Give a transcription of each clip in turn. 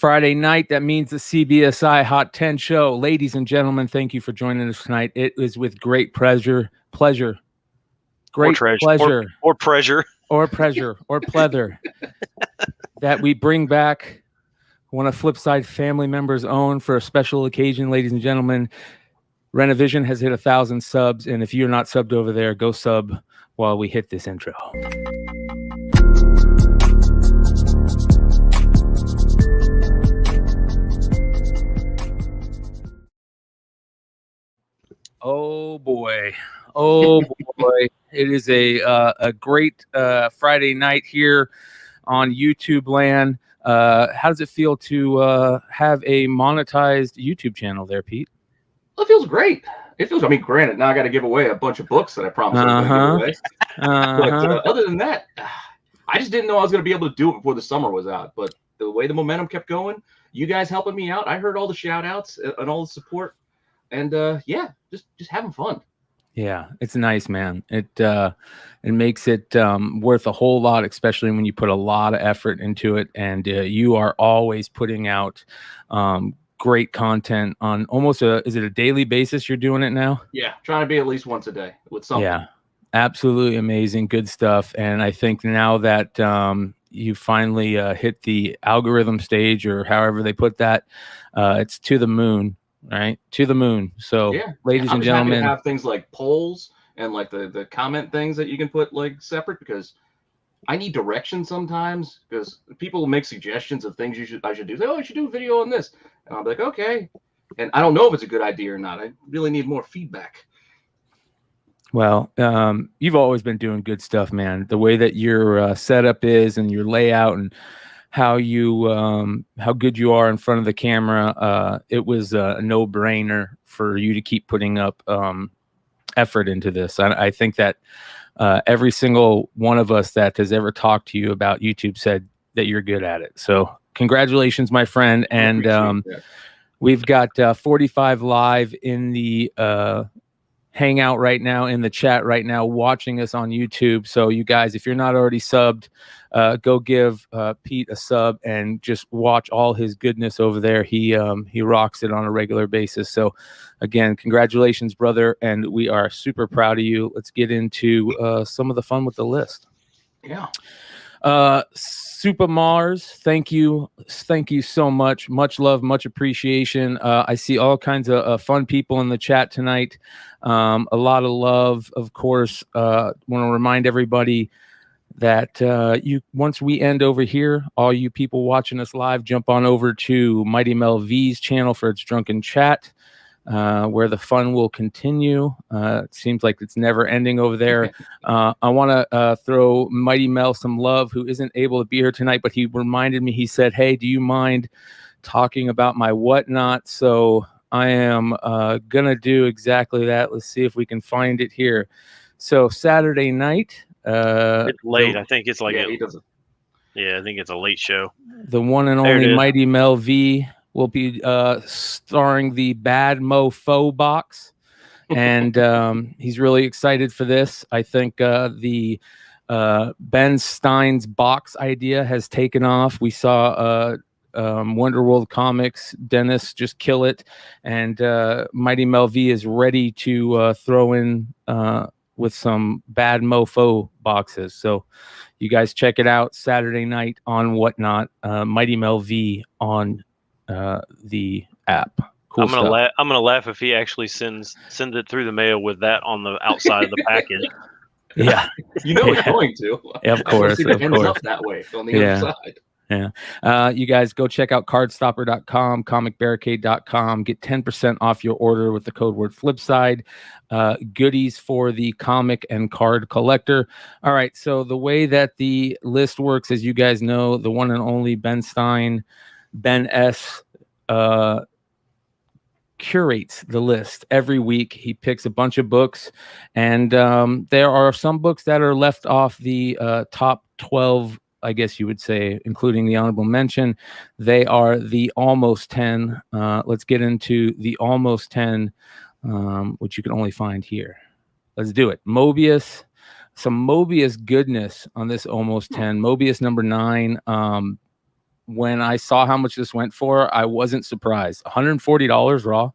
Friday night. That means the CBSI Hot 10 show. Ladies and gentlemen, thank you for joining us tonight. It is with great pleasure, great pleasure, or pleasure, that we bring back one of Flipside family members' own for a special occasion, ladies and gentlemen. Renovision has hit 1,000 subs, and if you're not subbed over there, go sub while we hit this intro. Oh boy. It is a great Friday night here on YouTube land. How does it feel to have a monetized YouTube channel there, Pete? Well, it feels great. I mean, granted, now I got to give away a bunch of books that I promised I was going to give away. But other than that, I just didn't know I was going to be able to do it before the summer was out. But the way the momentum kept going, you guys helping me out, I heard all the shout outs and all the support. And just having fun. Yeah, it's nice, man. It makes it worth a whole lot, especially when you put a lot of effort into it. And you are always putting out great content on almost is it a daily basis you're doing it now? Yeah, trying to be at least once a day with something. Yeah, absolutely amazing. Good stuff. And I think now that you finally hit the algorithm stage, or however they put that, it's to the moon. Right, to the moon. So, ladies and gentlemen, happy to have things like polls and like the comment things that you can put like separate, because I need direction sometimes, because people make suggestions of things I should do. Say, oh, I should do a video on this, and I'm like, okay, and I don't know if it's a good idea or not. I really need more feedback. Well, you've always been doing good stuff, man. The way that your setup is and your layout and how good you are in front of the camera, it was a no-brainer for you to keep putting up effort into this. I think that every single one of us that has ever talked to you about YouTube said that you're good at it. So congratulations, my friend. And we've got 45 live in the hangout right now, in the chat right now, watching us on YouTube. So you guys, if you're not already subbed, go give Pete a sub and just watch all his goodness over there. He rocks it on a regular basis. So again, congratulations, brother, and we are super proud of you. Let's get into some of the fun with the list. Yeah. Super Mars, thank you so much. Much love, much appreciation. I see all kinds of fun people in the chat tonight. A lot of love, of course. Want to remind everybody that once we end over here, all you people watching us live, jump on over to Mighty Mel V's channel for its drunken chat, where the fun will continue. It seems like it's never ending over there. I want to throw Mighty Mel some love, who isn't able to be here tonight, but he reminded me, he said, hey, do you mind talking about my whatnot? So I am gonna do exactly that. Let's see if we can find it here. So Saturday night, it's late. I think it's like I think it's a late show. The one and only Mighty Mel V will be starring the Bad Mofo box, and he's really excited for this. I think the Ben Stein's box idea has taken off. We saw Wonderworld Comics, Dennis just kill it, and Mighty Mel V is ready to throw in with some Bad Mofo boxes. So you guys check it out Saturday night on Whatnot. Mighty Mel V on the app. Cool. I'm gonna laugh if he actually sends it through the mail with that on the outside of the package. Yeah, you know it's going to. Of course, it ends up that way on the other side. Yeah. You guys go check out cardstopper.com, comicbarricade.com. Get 10% off your order with the code word Flipside. Goodies for the comic and card collector. All right. So the way that the list works, as you guys know, the one and only Ben Stein, Ben S, curates the list every week. He picks a bunch of books, and there are some books that are left off the top 12, I guess you would say, including the honorable mention. They are the almost 10. Let's get into the almost 10, which you can only find here. Let's do it. Moebius. Some Moebius goodness on this almost 10. Moebius number 9. when I saw how much this went for, I wasn't surprised. $140 raw.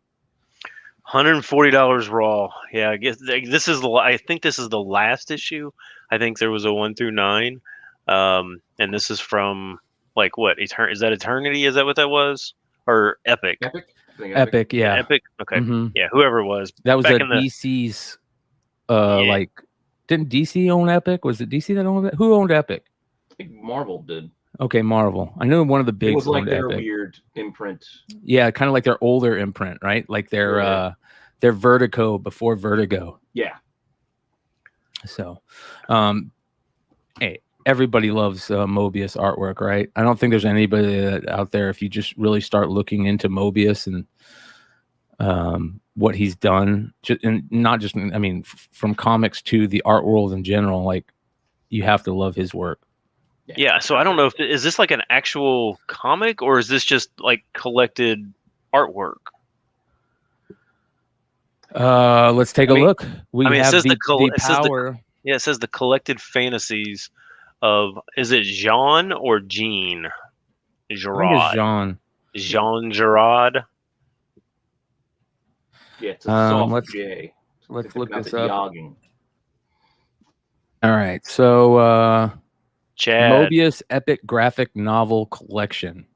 $140 raw. Yeah, I guess this is I think this is the last issue. I think there was a 1 through 9, and this is from like what? Is that Eternity? Is that what that was? Or Epic? Epic. Epic, yeah. Epic. Okay, Mhm. yeah. Whoever it was. That was back a in the DC's. Like, didn't DC own Epic? Was it DC that owned it? Who owned Epic? I think Marvel did. Okay, Marvel. I know one of the big. It was like owned their Epic. weird imprint. Yeah, kind of like their older imprint, right? Like their Vertigo before Vertigo. Yeah. So, hey, everybody loves Moebius artwork, right? I don't think there's anybody out there, if you just really start looking into Moebius and what he's done, and not just, I mean, from comics to the art world in general, like, you have to love his work. Yeah, so I don't know if is this like an actual comic or is this just like collected artwork? Let's take a look. It says the power. It says the collected fantasies of, is it Jean or Jean? Jean. Jean Gerard. Yeah, it's a soft J. Let's look this up. Jogging. All right, so Chad. Moebius Epic Graphic Novel Collection.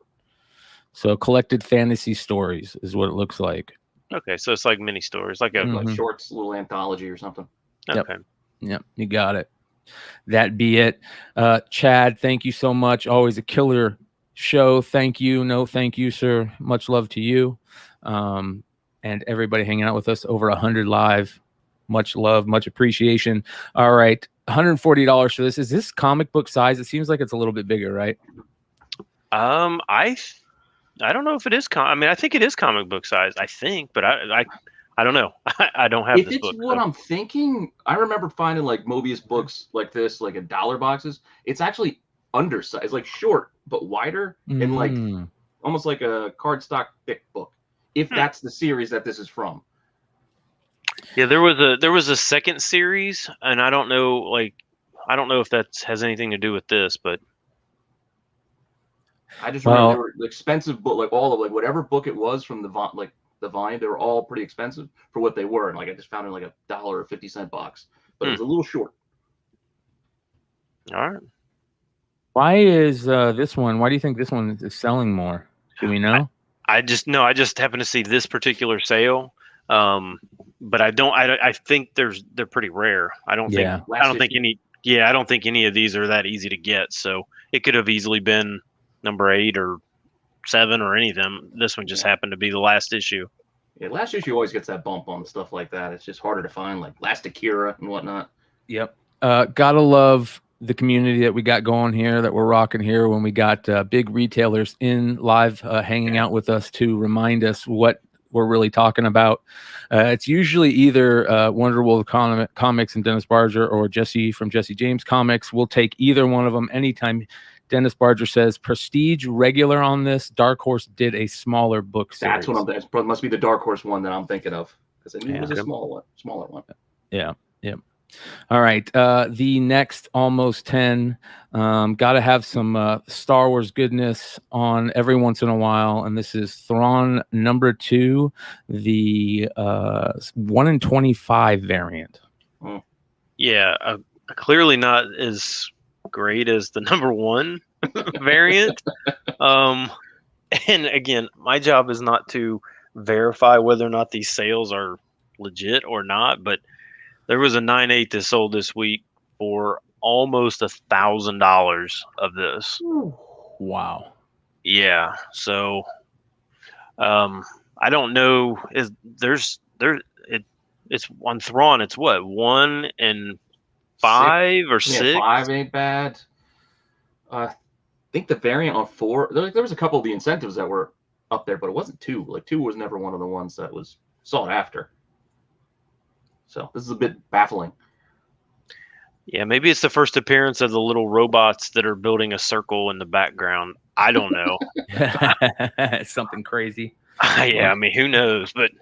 So collected fantasy stories is what it looks like. Okay, so it's like mini stories, like a like shorts, little anthology or something. Okay. Yep, you got it. That be it. Chad, thank you so much. Always a killer show. Thank you. No, thank you, sir. Much love to you. And everybody hanging out with us, over 100 live. Much love, much appreciation. All right, $140 for this. Is this comic book size? It seems like it's a little bit bigger, right? I don't know if it is. I mean, I think it is comic book size. I think, but I don't know. I don't have this book. If it's what I'm thinking, I remember finding like Moebius books like this, like in dollar boxes. It's actually undersized, like short but wider, and like almost like a cardstock thick book. If that's the series that this is from. Yeah, there was a second series, and I don't know if that has anything to do with this, but I just remember they were expensive book, like all of like whatever book it was from the volume, they were all pretty expensive for what they were, and like I just found it in like $1.50 box, but it was a little short. All right. Why is this one? Why do you think this one is selling more? Do we know? I just happen to see this particular sale, but I think they're pretty rare. I don't think any of these are that easy to get. So it could have easily been number 8 or 7 or any of them. This one just happened to be the last issue. Yeah, last issue always gets that bump on stuff like that. It's just harder to find, like Last Akira and whatnot. Yep. Gotta love the community that we got going here, that we're rocking here, when we got big retailers in live hanging out with us to remind us what we're really talking about. It's usually either Wonderworld Comics and Dennis Barger, or Jesse from Jesse James Comics. We'll take either one of them anytime. Dennis Barger says Prestige regular on this. Dark Horse did a smaller book series. That's what I'm thinking. It must be the Dark Horse one that I'm thinking of, because I knew it was a smaller one. Yeah. All right. The next almost 10. Got to have some Star Wars goodness on every once in a while, and this is Thrawn #2, the 1 in 25 variant. Yeah, clearly not as great as the #1 variant. And again, my job is not to verify whether or not these sales are legit or not, but there was a 9/8 that sold this week for almost $1,000 of this. Wow. Yeah. So, I don't know. It's on Thrawn. It's what, 1 in 5 or 6? Yeah, 5 ain't bad. I think the variant on 4. There was a couple of the incentives that were up there, but it wasn't 2. Like 2 was never one of the ones that was sought after. So this is a bit baffling. Yeah, maybe it's the first appearance of the little robots that are building a circle in the background. I don't know. Something crazy. Yeah, I mean, who knows? But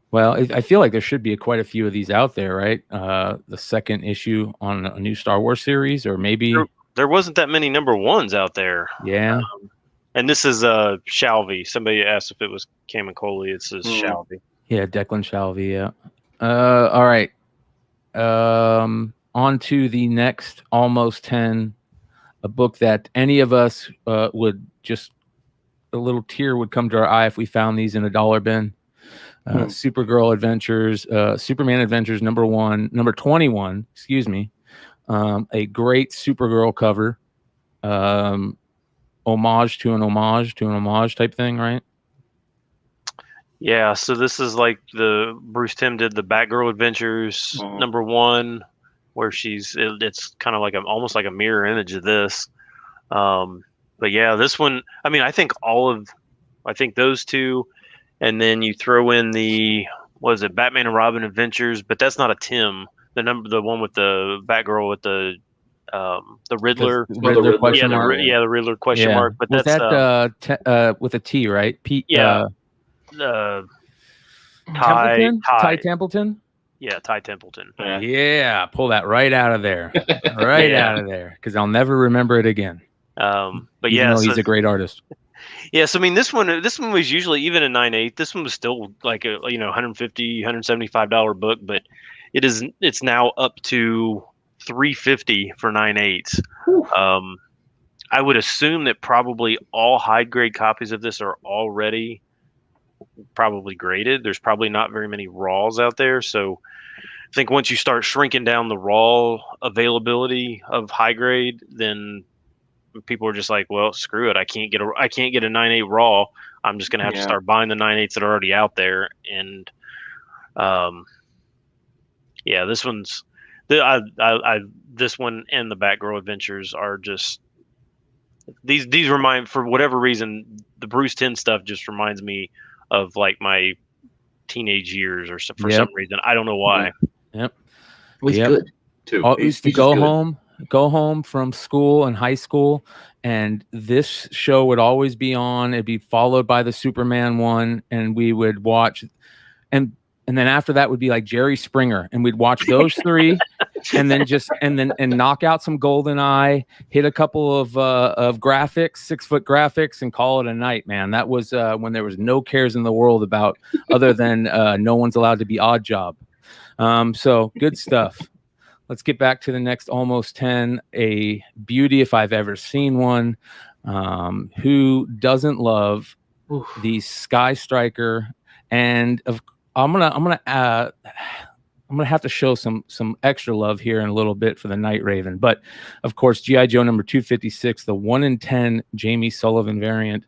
well, I feel like there should be quite a few of these out there, right? The second issue on a new Star Wars series, or maybe there wasn't that many number ones out there. Yeah. And this is Shalvey. Somebody asked if it was Kamikoli. It says Shalvey. Yeah, Declan Shalvey. Yeah. All right. On to the next almost 10. A book that any of us would just a little tear would come to our eye if we found these in a dollar bin. Supergirl Adventures, Superman Adventures number 21. Excuse me. A great Supergirl cover. Homage to an homage type thing, right? Yeah, so this is like the Bruce Timm did the Batgirl Adventures number 1, where it's kind of like almost like a mirror image of this. But yeah, this one, I mean, I think those two, and then you throw in Batman and Robin Adventures, but that's not a Timm. The one with the Batgirl with the Riddler. Riddler question mark. The Riddler question mark. But was that with a T, right? Pete. Yeah. Ty Templeton. Yeah, Ty Templeton. Yeah, pull that right out of there, out of there, because I'll never remember it again. But he's a great artist. Yeah, so I mean, this one was usually even a 9.8. This one was still like a $150, $175 book, but it's now up to $350 for 9.8. I would assume that probably all high grade copies of this are already probably graded. There's probably not very many raws out there, so I think once you start shrinking down the raw availability of high grade, then people are just like, well, screw it. I can't get a 9.8 raw. I'm just gonna have to start buying the 9.8s that are already out there. And this one's this one and the Batgirl Adventures are just these remind, for whatever reason, the Bruce Timm stuff just reminds me of like my teenage years, or for some reason. I don't know why. Yep. Well, he's good too. I used to go home from school and high school, and this show would always be on. It'd be followed by the Superman one, and we would watch, and then after that would be like Jerry Springer, and we'd watch those three, and then knock out some GoldenEye, hit a couple of graphics, 6-foot graphics, and call it a night, man. That was when there was no cares in the world about other than no one's allowed to be Odd Job. So good stuff. Let's get back to the next almost 10. A beauty if I've ever seen one. Who doesn't love the Sky Striker? And I'm gonna have to show some extra love here in a little bit for the Night Raven. But of course, G.I. Joe number 256, the 1 in 10 Jamie Sullivan variant.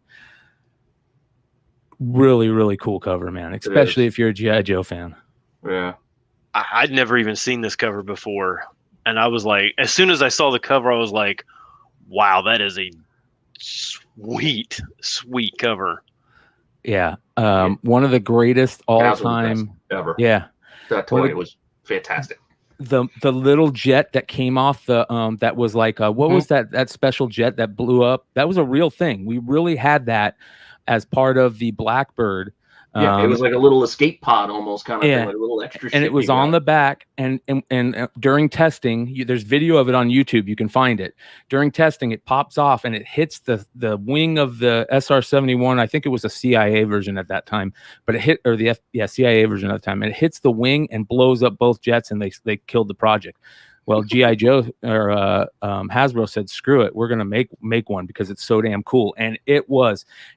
Really, really cool cover, man. Especially if you're a G.I. Joe fan. Yeah. I'd never even seen this cover before. And I was like, as soon as I saw the cover, I was like, wow, that is a sweet, sweet cover. Yeah. One of the greatest all-time ever. Yeah. That toy was fantastic. The little jet that came off the that was like what was that special jet that blew up? That was a real thing. We really had that as part of the Blackbird. Yeah, it was like a little escape pod almost, kind of thing, like a little extra shit. And it was on the back, and during testing, there's video of it on YouTube. You can find it. During testing, it pops off and it hits the wing of the SR-71. I think it was a CIA version at that time, but it hit, or the CIA version at the time, and it hits the wing and blows up both jets, and they killed the project. Well, G.I. Joe or Hasbro said, screw it, we're gonna make one because it's so damn cool. And it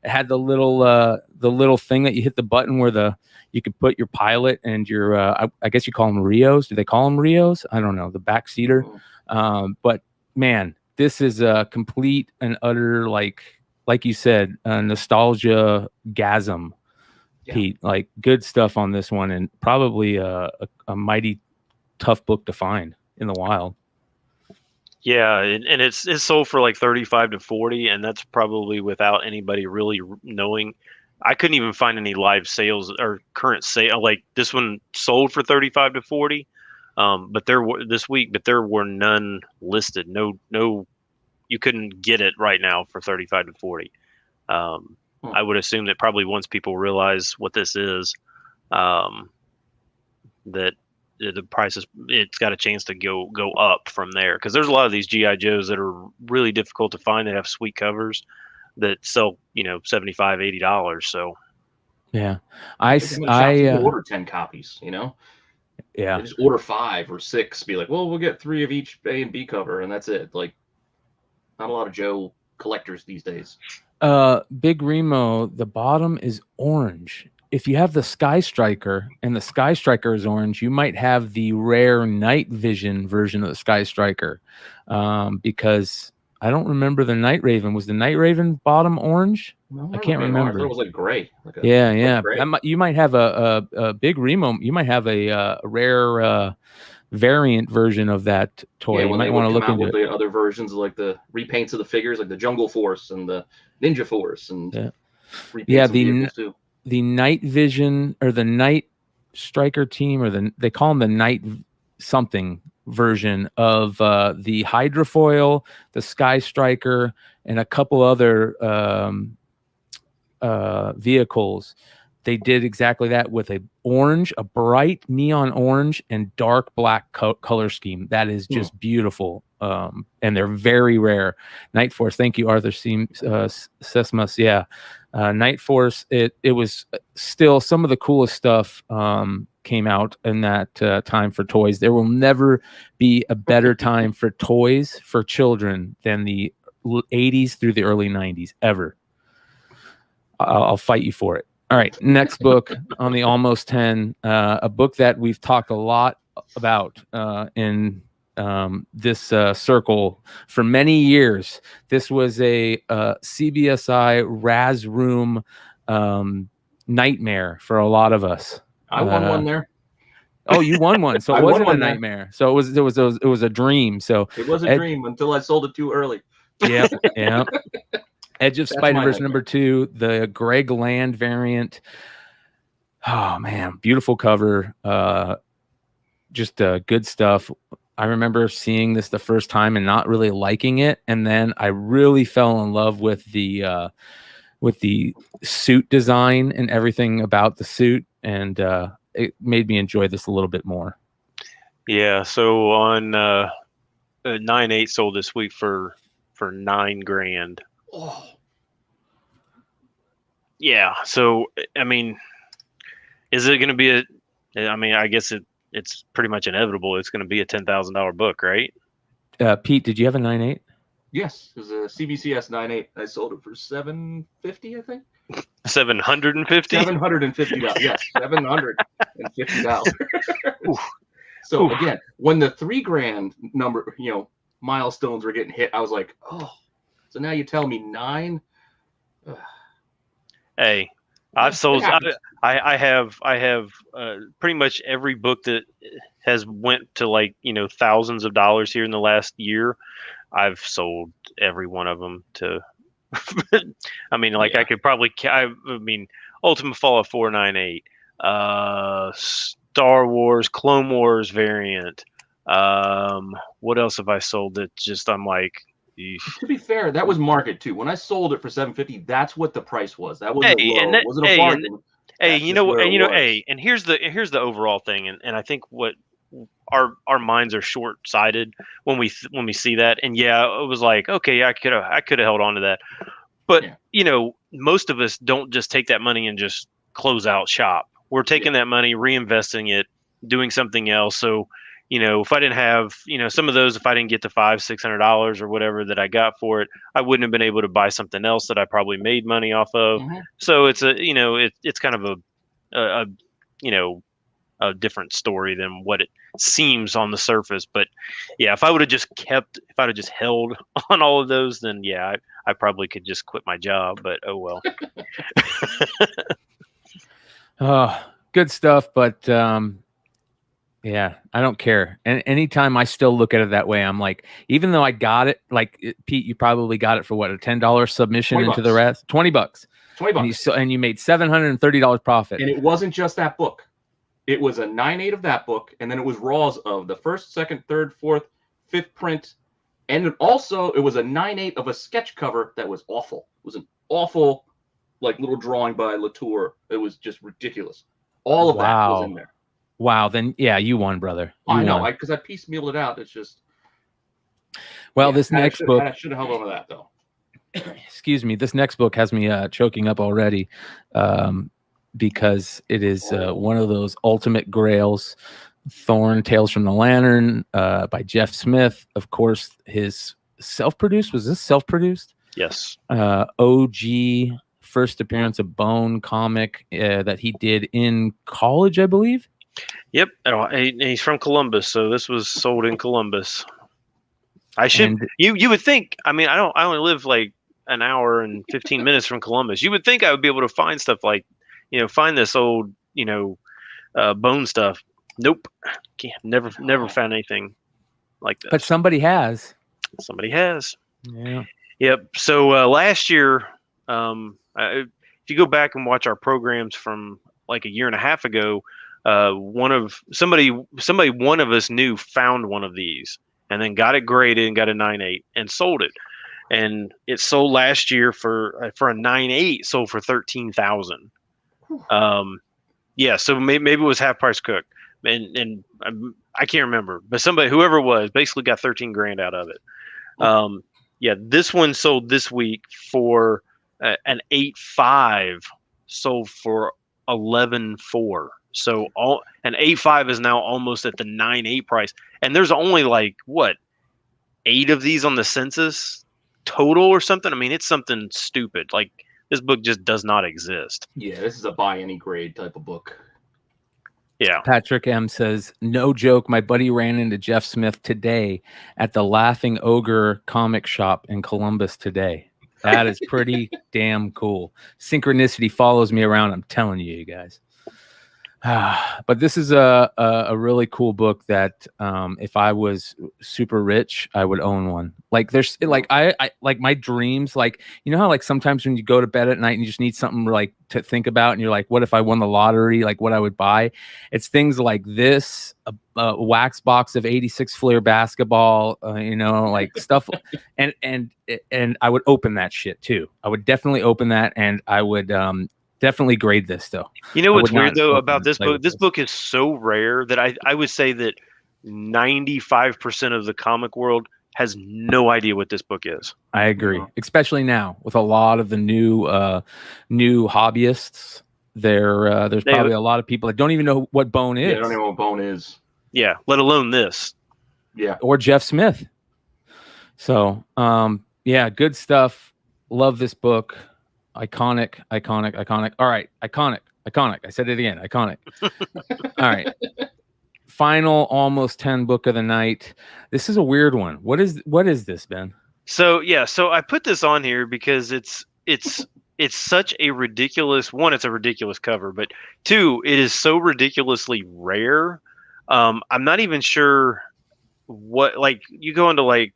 had the little thing that you hit the button where you could put your pilot and your I guess you call them Rios. Do they call them Rios? I don't know, the backseater. But man, this is a complete and utter, like you said, nostalgia gasm. Pete, like, good stuff on this one, and probably a mighty tough book to find in the wild. Yeah, and it's sold for like 35 to 40, and that's probably without anybody really knowing. I couldn't even find any live sales or current sale. Like, this one sold for 35 to 40, but there were none listed. No, you couldn't get it right now for 35 to 40. I would assume that probably once people realize what this is, that the price it's got a chance to go up from there, because there's a lot of these GI Joes that are really difficult to find that have sweet covers that sell $75-$80. So Yeah, you order 10 copies. Yeah, they just order 5 or 6. Be like, well, we'll get 3 of each A and B cover, and that's it. Like, not a lot of Joe collectors these days. Big Remo, the bottom is orange. If you have the Sky Striker and the Sky Striker is orange, you might have the rare night vision version of the Sky Striker, because I don't remember the Night Raven. Was the Night Raven bottom orange? No, I can't remember. It was like gray. Yeah. Gray. You might have a Big Remo. You might have a rare variant version of that toy. Yeah, you might want to look into the other versions, like the repaints of the figures, like the Jungle Force and the Ninja Force, and the Night Vision or the Night Striker team, or they call them the Night something version of the Hydrofoil, the Sky Striker, and a couple other vehicles. They did exactly that with a bright neon orange and dark black color scheme. That is just beautiful. And they're very rare. Night Force. Thank you, Arthur Sesmas. Yeah. Night Force. It was still some of the coolest stuff came out in that time for toys. There will never be a better time for toys for children than the 80s through the early 90s ever. I'll fight you for it. All right, next book on the Almost 10, a book that we've talked a lot about in this circle for many years. This was a CBSI Raz Room nightmare for a lot of us. I won one there. Oh, you won one, so it wasn't a nightmare. So it was a dream. So it was a dream until I sold it too early. Yeah. Edge of Spider-Verse #2, the Greg Land variant. Oh man, beautiful cover. Just good stuff. I remember seeing this the first time and not really liking it, and then I really fell in love with the suit design and everything about the suit, and it made me enjoy this a little bit more. Yeah. So on 9/8 sold this week for $9,000. Oh. Yeah. So, I mean, is it going to be I guess it's pretty much inevitable. It's going to be a $10,000 book, right? Pete, did you have a 9/8? Yes. It was a CBCS 9/8. I sold it for $750, I think. $750? $750. Yes. $750. So again, when the $3,000 number, milestones were getting hit, I was like, oh, so now you tell me 9? Hey, I've sold. I have pretty much every book that has went to thousands of dollars here in the last year. I've sold every one of them to. I could probably. Ultimate Fallout 498, Star Wars, Clone Wars variant. What else have I sold that just I'm like. To be fair, that was market too. When I sold it for $750, that's what the price was. That wasn't it wasn't a bargain. And here's the overall thing, and I think what our minds are short-sighted when we see that. And yeah, it was like, okay, I could have held on to that, but most of us don't just take that money and just close out shop. We're taking that money, reinvesting it, doing something else. So. If I didn't have, some of those, if I didn't get the $500-$600 or whatever that I got for it, I wouldn't have been able to buy something else that I probably made money off of. Mm-hmm. So it's it's kind of a different story than what it seems on the surface. But yeah, if I'd have just held on all of those, then yeah, I probably could just quit my job. But oh well. Good stuff, but. Yeah, I don't care. And anytime I still look at it that way, I'm like, even though I got it, like Pete, you probably got it for what, a $10 submission into the rest, $20. $20. And you made $730 profit. And it wasn't just that book. It was a 9/8 of that book, and then it was raws of the first, second, third, fourth, fifth print, and it was a 9/8 of a sketch cover that was awful. It was an awful, little drawing by Latour. It was just ridiculous. All of that was in there. Wow. Then yeah, you won, brother. You I know, won. because I piecemealed it out. It's just. Well, Yeah, this next book. I should have held on to that though. Excuse me. This next book has me choking up already, because it is one of those ultimate grails. Thorn Tales from the Lantern by Jeff Smith. Of course, his self-produced. Was this self-produced? Yes. OG first appearance of Bone comic that he did in college, I believe. Yep. And he's from Columbus, so this was sold in Columbus. I should. And You would think. I mean, I only live like an hour and 15 minutes from Columbus. You would think I would be able to find stuff like, find this old, Bone stuff. Nope. Never found anything like this. But somebody has. Somebody has. Yeah. Yep. So last year, if you go back and watch our programs from like a year and a half ago, one of us knew found one of these and then got it graded and got a 9.8 and sold it. And it sold last year for a 9.8, sold for $13,000. Yeah, so maybe it was half price cook, and I can't remember, but whoever it was, basically got 13 grand out of it. Yeah, this one sold this week for an 8.5, sold for 11.4. So an 8.5 is now almost at the 9.8 price, and there's only like 8 of these on the census total or something. I mean, it's something stupid. Like this book just does not exist. Yeah, this is a buy any grade type of book. Yeah. Patrick M says, no joke. My buddy ran into Jeff Smith today at the Laughing Ogre comic shop in Columbus today. That is pretty damn cool. Synchronicity follows me around. I'm telling you guys. But this is a really cool book that if I was super rich, I would own one. Like there's like I like my dreams, like how like sometimes when you go to bed at night and you just need something like to think about and you're like, what if I won the lottery, like what I would buy. It's things like this, a wax box of 86 Fleer basketball, like stuff. and I would open that shit too. I would definitely open that, and I would definitely grade this though. You know what's weird though about this book? This book is so rare that I would say that 95% of the comic world has no idea what this book is. I agree, especially now with a lot of the new hobbyists. There's probably a lot of people that don't even know what Bone is. Yeah, I don't even know what Bone is. Yeah, let alone this. Yeah, or Jeff Smith. So yeah, good stuff. Love this book. Iconic. All right, iconic. I said it again. Iconic. All right. Final almost 10 book of the night. This is a weird one. What is this, Ben? So I put this on here because it's such a ridiculous one. It's a ridiculous cover, but 2, it is so ridiculously rare. I'm not even sure what, like, you go into like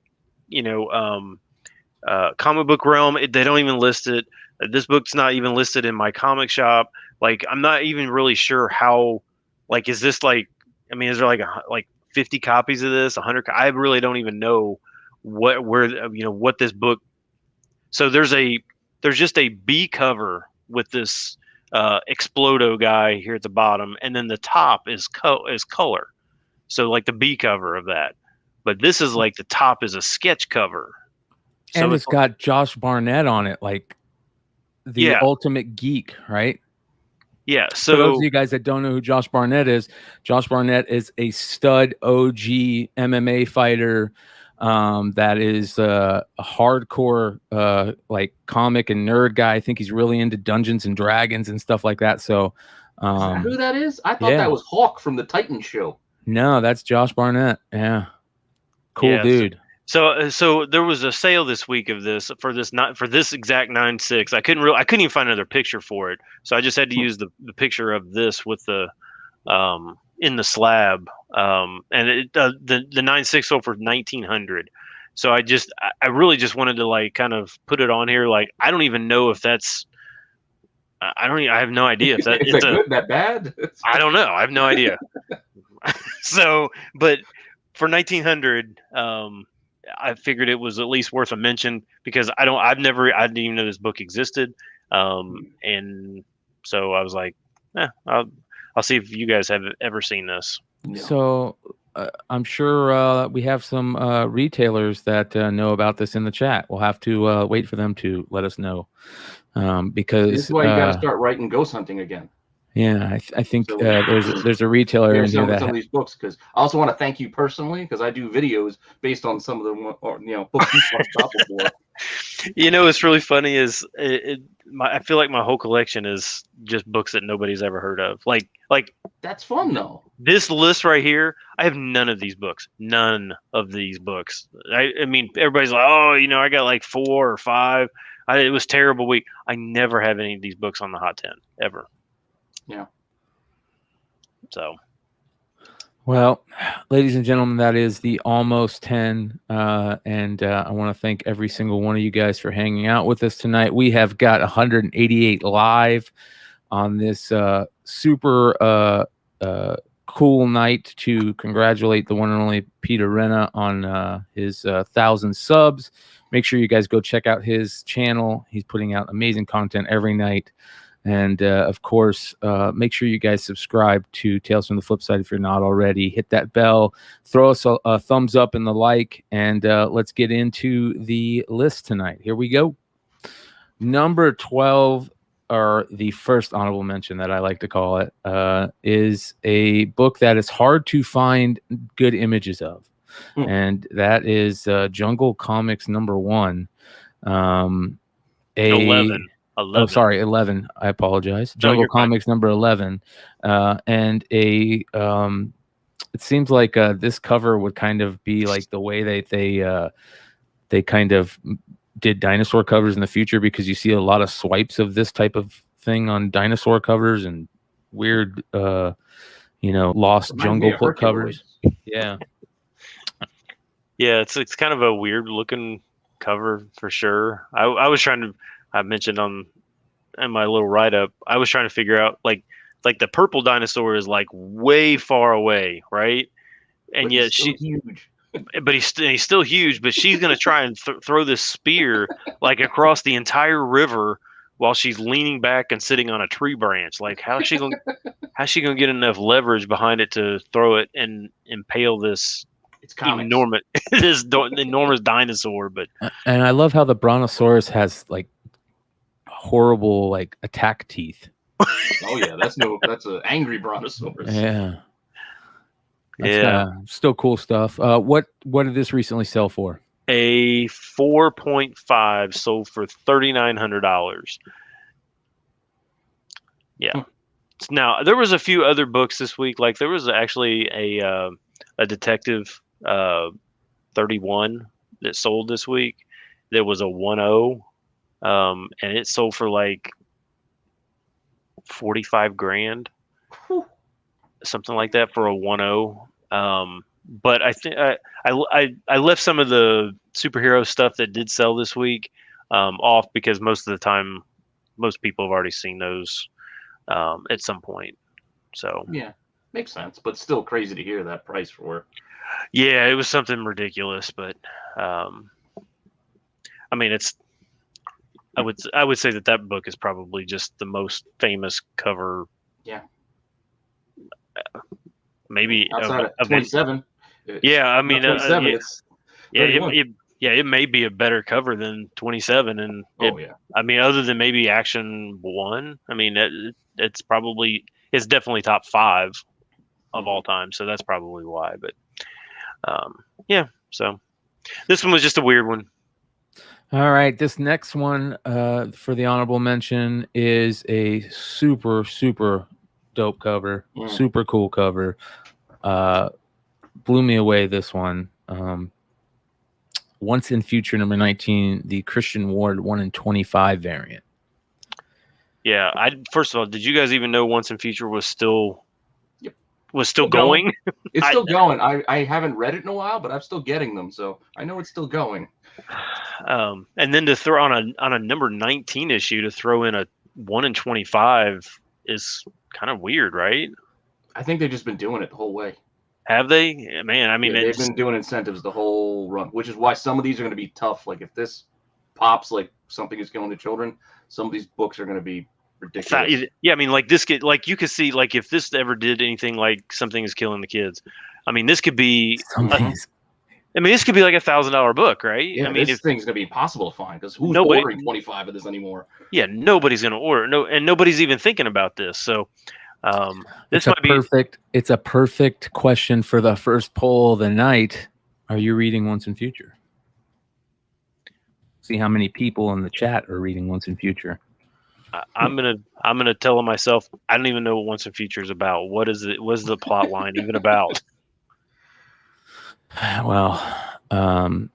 comic book realm. They don't even list it. This book's not even listed in my comic shop. Like, I'm not even really sure how, like, is this like, I mean, is there like 50 copies of this, 100? I really don't even know what this book. So there's just a B cover with this Explodo guy here at the bottom, and then the top is color. So like the B cover of that, but this is like the top is a sketch cover. So and it's got Josh Barnett on it, like the ultimate geek, right? Yeah. So for those of you guys that don't know who Josh Barnett is a stud OG MMA fighter that is a hardcore like comic and nerd guy. I think he's really into Dungeons and Dragons and stuff like that. So is that who that is? I thought that was Hawk from the Titan show. No, that's Josh Barnett. Yeah. Cool dude. So there was a sale this week of this for this exact 9.6. I couldn't even find another picture for it. So I just had to use the picture of this with the in the slab. And the 9.6 sold for $1,900. So I really just wanted to like kind of put it on here. Like, I don't even know if that's I have no idea if that it's good, that bad. I don't know. I have no idea. So, but for $1,900, I figured it was at least worth a mention because I didn't even know this book existed. And so I was like, I'll I'll see if you guys have ever seen this. No. So I'm sure we have some retailers that know about this in the chat. We'll have to wait for them to let us know, because This is why you got to start writing ghost hunting again. Yeah, I think So, there's a retailer in here that some of these books, because I also want to thank you personally, because I do videos based on some of the books you talked about before. What's really funny is I feel like my whole collection is just books that nobody's ever heard of. Like That's fun though. This list right here, I have none of these books. None of these books. I mean, everybody's like, oh, I got like 4 or 5. It was a terrible week. I never have any of these books on the Hot 10 ever. Yeah. So. Well, ladies and gentlemen, that is the almost 10. And I want to thank every single one of you guys for hanging out with us tonight. We have got 188 live on this super cool night to congratulate the one and only Peter Renna on his 1,000 subs. Make sure you guys go check out his channel. He's putting out amazing content every night. And of course, make sure you guys subscribe to Tales from the Flipside if you're not already. Hit that bell, throw us a thumbs up and the like, and let's get into the list tonight. Here we go. Number 12, or the first honorable mention that I like to call it, is a book that is hard to find good images of. And that is Jungle Comics #1. 11. Oh, sorry, 11. I apologize. Jungle Comics fine. #11, and it seems like this cover would kind of be like the way they kind of did dinosaur covers in the future, because you see a lot of swipes of this type of thing on dinosaur covers and weird, lost jungle book covers. Yeah. Yeah, it's kind of a weird looking cover for sure. I was trying to. I mentioned in my little write up, I was trying to figure out like the purple dinosaur is like way far away, right? And but yet she's huge. But he's still huge. But she's gonna try and throw this spear like across the entire river while she's leaning back and sitting on a tree branch. Like how's she gonna get enough leverage behind it to throw it and impale this? It's enormous, enormous dinosaur. But and I love how the Brontosaurus has like horrible like attack teeth. Oh yeah, that's an angry Brontosaurus. Yeah. That's still cool stuff. What did this recently sell for? A 4.5 sold for $3,900. Yeah. Now there was a few other books this week. Like there was actually a Detective 31 that sold this week. There was a 1.0, and it sold for like 45 grand, something like that for a 1.0. But I think I left some of the superhero stuff that did sell this week off, because most of the time most people have already seen those at some point. So yeah, makes sense, but still crazy to hear that price for. Yeah, it was something ridiculous, but I mean, I would say that book is probably just the most famous cover. Yeah. Maybe outside of 27. Yeah, I mean, 27. It may be a better cover than 27, and I mean, other than maybe Action 1, I mean, it's definitely top 5 of all time, so that's probably why. But so this one was just a weird one. All right, this next one for the honorable mention is a super, super dope cover, super cool cover. Blew me away, this one. Once in Future #19, the Christian Ward 1 in 25 variant. Yeah, first of all, did you guys even know Once in Future was still going? It's still going. I haven't read it in a while, but I'm still getting them, so I know it's still going. And then to throw on a number 19 issue, to throw in a 1 in 25 is kind of weird, right? I think they've just been doing it the whole way. Have they? Man, I mean, they've been doing incentives the whole run, which is why some of these are going to be tough. Like if this pops, like something is going to children, some of these books are going to be ridiculous. Yeah, I mean, like this could, like you could see, like if this ever did anything like Something Is Killing the Kids, I mean, this could be. I mean, this could be like $1,000 book, right? Yeah, I mean, this thing's gonna be impossible to find because who's nobody, ordering 25 of this anymore? yeah, nobody's gonna order. No, and nobody's even thinking about this. So, this might be perfect. It's a perfect question for the first poll of the night. Are you reading Once and Future? See how many people in the chat are reading Once and Future. I'm gonna tell myself I don't even know what Once and Future is about. What is it? What's the plot line even about? Well,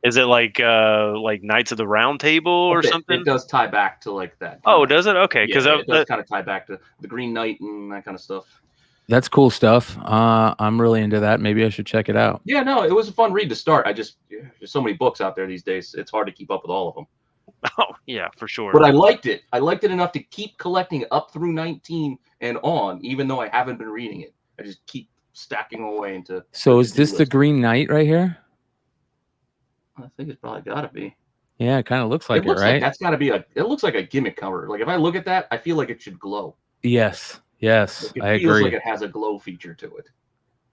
is it like Knights of the Round Table or something? It does tie back to like that. Oh, does it? Okay, because it does kind of tie back to the Green Knight and that kind of stuff. That's cool stuff. I'm really into that. Maybe I should check it out. Yeah, no, it was a fun read to start. There's so many books out there these days. It's hard to keep up with all of them. Oh, yeah, for sure. But I liked it. I liked it enough to keep collecting up through 19 and on, even though I haven't been reading it. I just keep stacking away into. So is this the Green Knight right here? I think it's probably got to be. Yeah, it kind of looks like it, right? Like that's got to be it looks like a gimmick cover. Like if I look at that, I feel like it should glow. Yes, like it feels like it has a glow feature to it.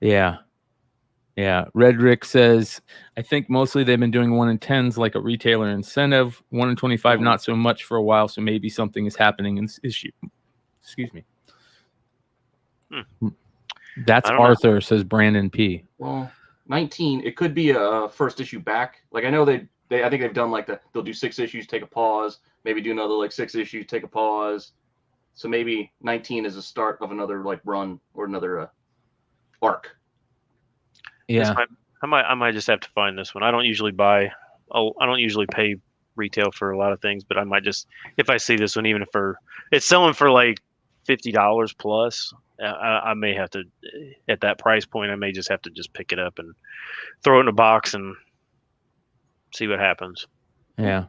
Yeah. Redrick says, I think mostly they've been doing 1 in 10s like a retailer incentive. 1 in 25, not so much for a while. So maybe something is happening in this issue. Excuse me. That's Arthur, says Brandon P. Well, 19, it could be a first issue back. Like I know I think they've done like they'll do 6 issues, take a pause, maybe do another like 6 issues, take a pause. So maybe 19 is the start of another like run or another arc. Yeah, I might just have to find this one. I don't usually buy. I don't usually pay retail for a lot of things, but I might just, if I see this one, even if it's selling for like $50 plus, I may have to, at that price point, I may just have to just pick it up and throw it in a box and see what happens. Yeah.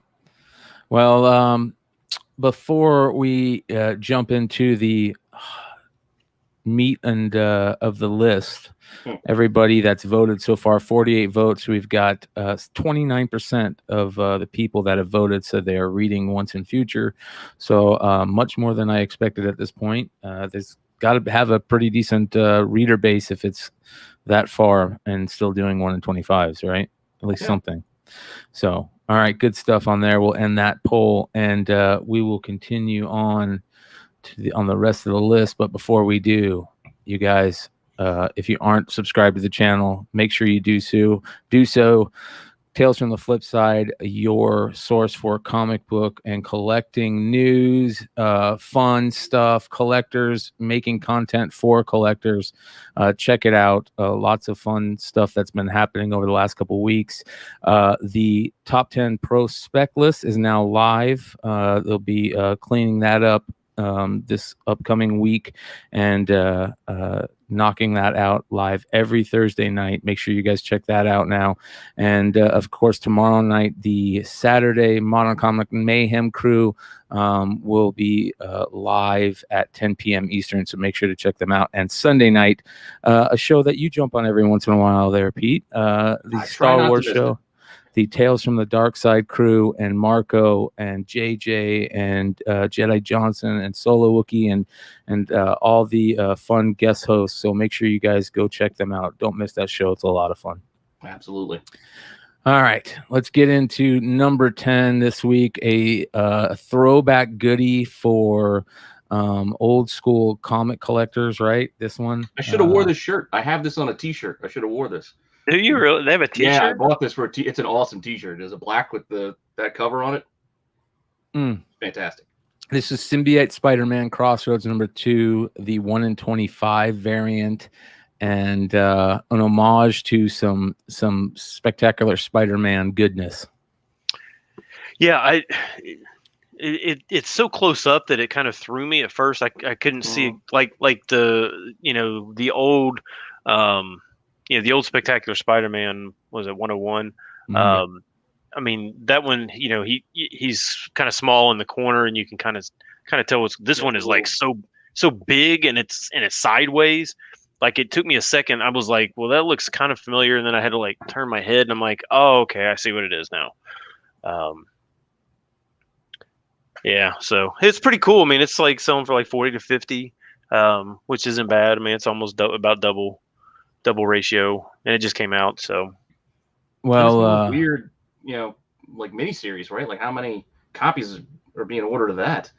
Well, before we jump into the meat and of the list, everybody that's voted so far, 48 votes. We've got 29% of the people that have voted said they are reading Once and Future. So much more than I expected at this point. There's got to have a pretty decent reader base if it's that far and still doing 1 in 25s, right? At least something. So, all right, good stuff on there. We'll end that poll and we will continue on to on the rest of the list. But before we do, you guys, if you aren't subscribed to the channel, make sure you do so. Tales from the Flipside, your source for comic book and collecting news, fun stuff, collectors, making content for collectors. Check it out. Lots of fun stuff that's been happening over the last couple of weeks. The top 10 prospect list is now live. They'll be cleaning that up this upcoming week and knocking that out live every Thursday night. Make sure you guys check that out now. And of course, tomorrow night, the Saturday Modern Comic Mayhem crew will be live at 10 p.m. Eastern. So make sure to check them out. And Sunday night, a show that you jump on every once in a while there, Pete, the Star Wars show. The Tales from the Dark Side crew and Marco and JJ and Jedi Johnson and Solo Wookie and all the fun guest hosts. So make sure you guys go check them out. Don't miss that show. It's a lot of fun. Absolutely. All right, let's get into number 10 this week. A throwback goodie for old school comic collectors, right? This one. I should have wore this shirt. I have this on a t-shirt. I should have wore this. Do you really? They have a t-shirt? Yeah, I bought this for a it's an awesome t-shirt. There's a black with that cover on it. Fantastic. This is Symbiote SpiderMan Crossroads number 2, the 1 in 25 variant, and an homage to some spectacular Spider-Man goodness. Yeah, it's so close up that it kind of threw me at first. I couldn't see like the the old the old Spectacular Spider-Man, was it 101? I mean, that one, he's kind of small in the corner, and you can kind of tell this one is like so big, and it's sideways. Like, it took me a second. I was like, well, that looks kind of familiar, and then I had to like turn my head, and I'm like, oh, okay, I see what it is now. Yeah, so it's pretty cool. I mean, it's like selling for like 40 to 50, which isn't bad. I mean, it's almost about double ratio, and it just came out. So, And it's Well, one weird, like miniseries, right? Like how many copies are being ordered of that?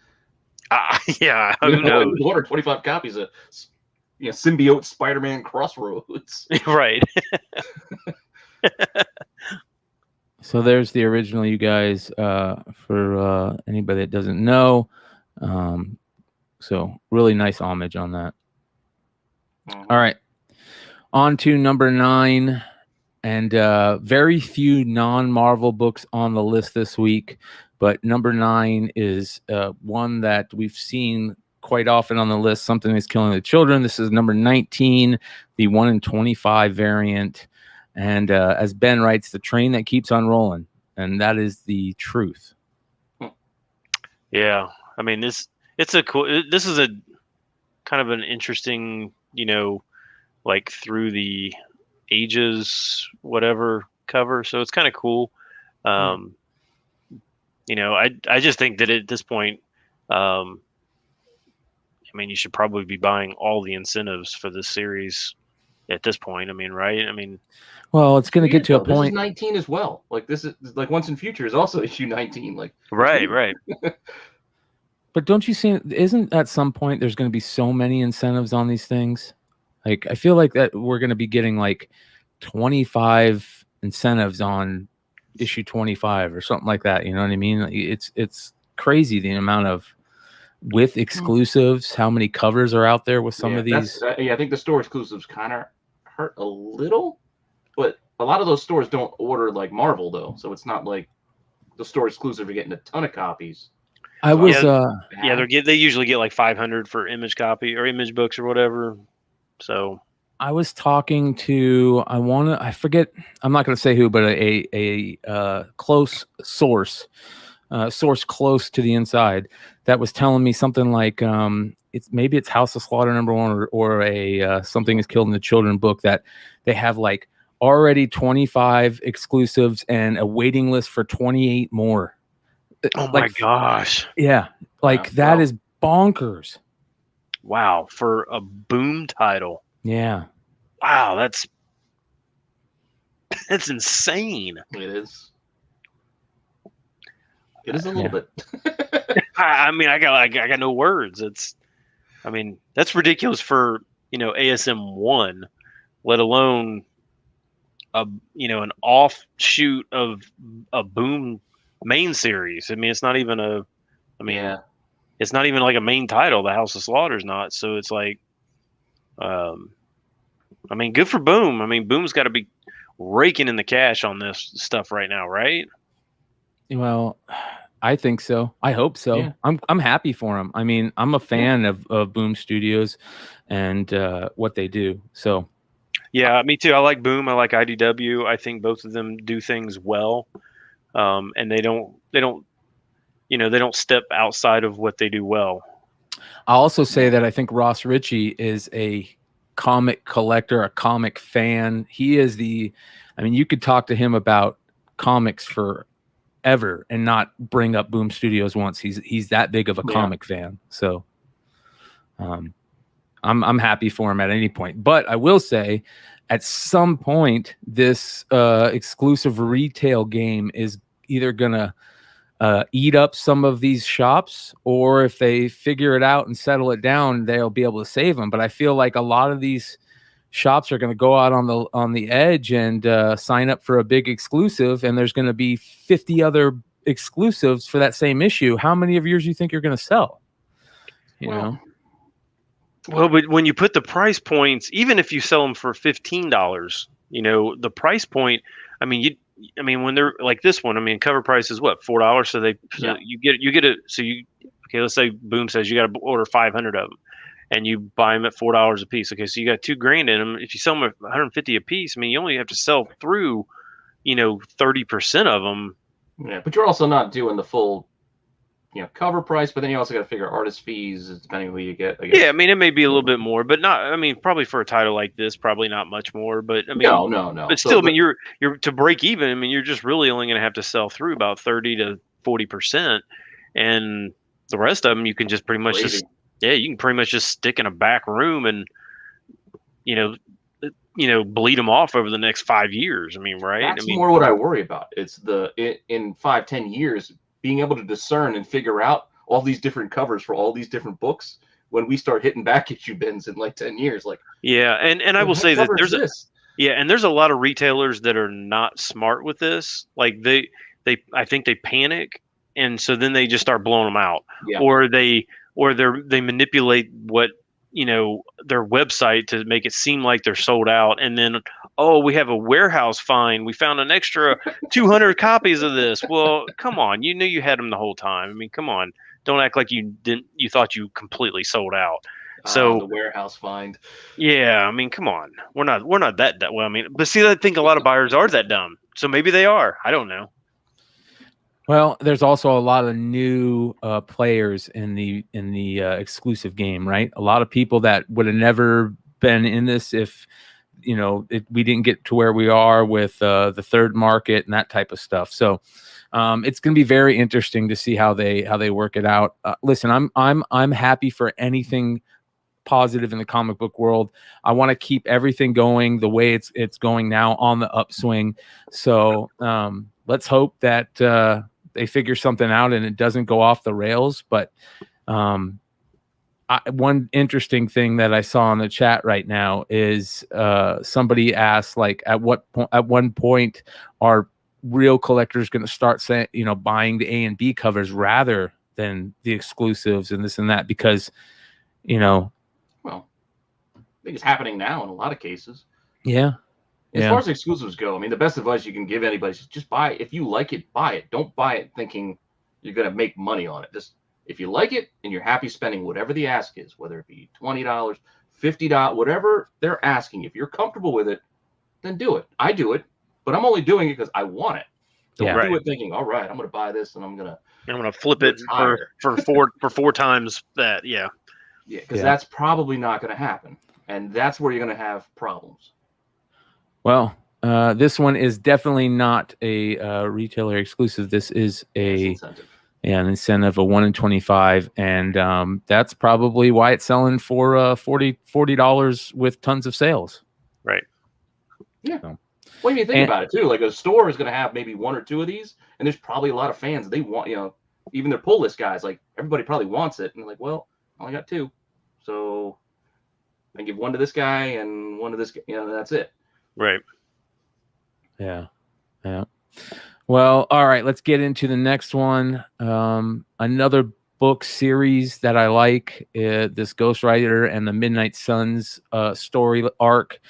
yeah, You who know, knows? who ordered 25 copies of symbiote SpiderMan Crossroads? Right. so there's the original, you guys. For anybody that doesn't know, so really nice homage on that. All right, on to number 9. And very few non-Marvel books on the list this week, but number 9 is one that we've seen quite often on the list. Something is killing the children. This is number 19, the 1 in 25 variant. And as Ben writes, the train that keeps on rolling, and that is the truth. Yeah, I mean this is a kind of an interesting, like through the ages whatever cover, so it's kind of cool. I just think that at this point, I mean, you should probably be buying all the incentives for this series at this point. I mean, right? I mean, well, it's going to get to a point. This is 19 as well. Like this is like Once in Future is also issue 19. Like right. But don't you see? Isn't at some point there's going to be so many incentives on these things? Like I feel like that we're going to be getting like 25 incentives on issue 25 or something like that. You know what I mean? It's crazy the amount of with exclusives, how many covers are out there with some of these. I think the store exclusives kind of hurt a little, but a lot of those stores don't order like Marvel though, so it's not like the store exclusive are getting a ton of copies. I was they usually get like 500 for image copy or image books or whatever. So I was talking to I forget, I'm not going to say who, but a close source close to the inside that was telling me something like it's House of Slaughter #1 or a Something is Killed in the Children book that they have like already 25 exclusives and a waiting list for 28 more. Oh my gosh. Yeah. That is bonkers. Wow. For a Boom title. Yeah. Wow. That's insane. It is a little bit. I mean, I got no words. That's ridiculous for, ASM 1, let alone an offshoot of a Boom main series. I mean, it's not even it's not even like a main title. The House of Slaughter's not. So it's like, good for Boom. I mean, Boom's got to be raking in the cash on this stuff right now, right? Well, I think so. I hope so. Yeah. I'm happy for him. I mean, I'm a fan of Boom Studios and what they do. So, yeah, me too. I like Boom. I like IDW. I think both of them do things well, and they don't step outside of what they do well. I'll also say that I think Ross Ritchie is a comic collector, a comic fan. He is you could talk to him about comics forever and not bring up Boom Studios once. He's that big of a comic fan. So I'm happy for him at any point. But I will say at some point this exclusive retail game is either gonna eat up some of these shops, or if they figure it out and settle it down, they'll be able to save them. But I feel like a lot of these shops are going to go out on the edge and sign up for a big exclusive, and there's going to be 50 other exclusives for that same issue. How many of yours do you think you're going to sell? You know? Well, but when you put the price points, even if you sell them for $15, the price point, when they're like this one, cover price is what, $4. So let's say Boom says you got to order 500 of them, and you buy them at $4 a piece. Okay, so you got $2,000 in them. If you sell them at 150 a piece, you only have to sell through, 30% of them. Yeah, but you're also not doing the full, cover price. But then you also got to figure artist fees depending on who you get. Yeah, it may be a little bit more, but not. Probably for a title like this, probably not much more. But no. But still, you're to break even. You're just really only going to have to sell through about 30 to 40%. and the rest of them you can just pretty much you can pretty much just stick in a back room and you know bleed them off over the next 5 years. I mean, right? That's more what I worry about. It's in 5-10 years being able to discern and figure out all these different covers for all these different books when we start hitting back issue bins in like 10 years. Like, yeah, and I will say that there's a lot of retailers that are not smart with this. Like I think they panic, and so then they just start blowing them out, or they manipulate what their website to make it seem like they're sold out, and then we have a warehouse find. We found an extra 200 copies of this. Well, come on, you knew you had them the whole time. I mean, come on, don't act like you didn't. You thought you completely sold out. So the warehouse find. Yeah, I mean, come on, we're not that well. I mean, but see, I think a lot of buyers are that dumb. So maybe they are. I don't know. Well, there's also a lot of new players in the exclusive game, right? A lot of people that would have never been in this if we didn't get to where we are with the third market and that type of stuff. So it's going to be very interesting to see how they work it out. Listen, I'm happy for anything positive in the comic book world. I want to keep everything going the way it's going now on the upswing. So let's hope that they figure something out and it doesn't go off the rails. But one interesting thing that I saw in the chat right now is somebody asked, like, at one point are real collectors going to start saying, buying the A and B covers rather than the exclusives and this and that, because well, I think it's happening now in a lot of cases. Yeah. As far as exclusives go, I mean, the best advice you can give anybody is just buy it. If you like it, buy it. Don't buy it thinking you're going to make money on it. Just if you like it and you're happy spending whatever the ask is, whether it be $20, $50, whatever they're asking, if you're comfortable with it, then do it. I do it, but I'm only doing it because I want it. Don't do it thinking, all right, I'm going to buy this and I'm going to flip it for four times that. Yeah. Yeah, because that's probably not going to happen, and that's where you're going to have problems. Well, this one is definitely not a retailer exclusive. This is an incentive of 1 in 25, and that's probably why it's selling for $40 with tons of sales. Right. Yeah. So. Well, you think about it too. Like a store is going to have maybe 1 or 2 of these, and there's probably a lot of fans. They want, even their pull list guys, like everybody probably wants it, and they're like, well, I only got 2, so I give 1 to this guy and 1 to this guy. That's it. Right. Yeah. Well, all right. Let's get into the next one. Another book series that I like, this Ghost Rider and the Midnight Suns story arc.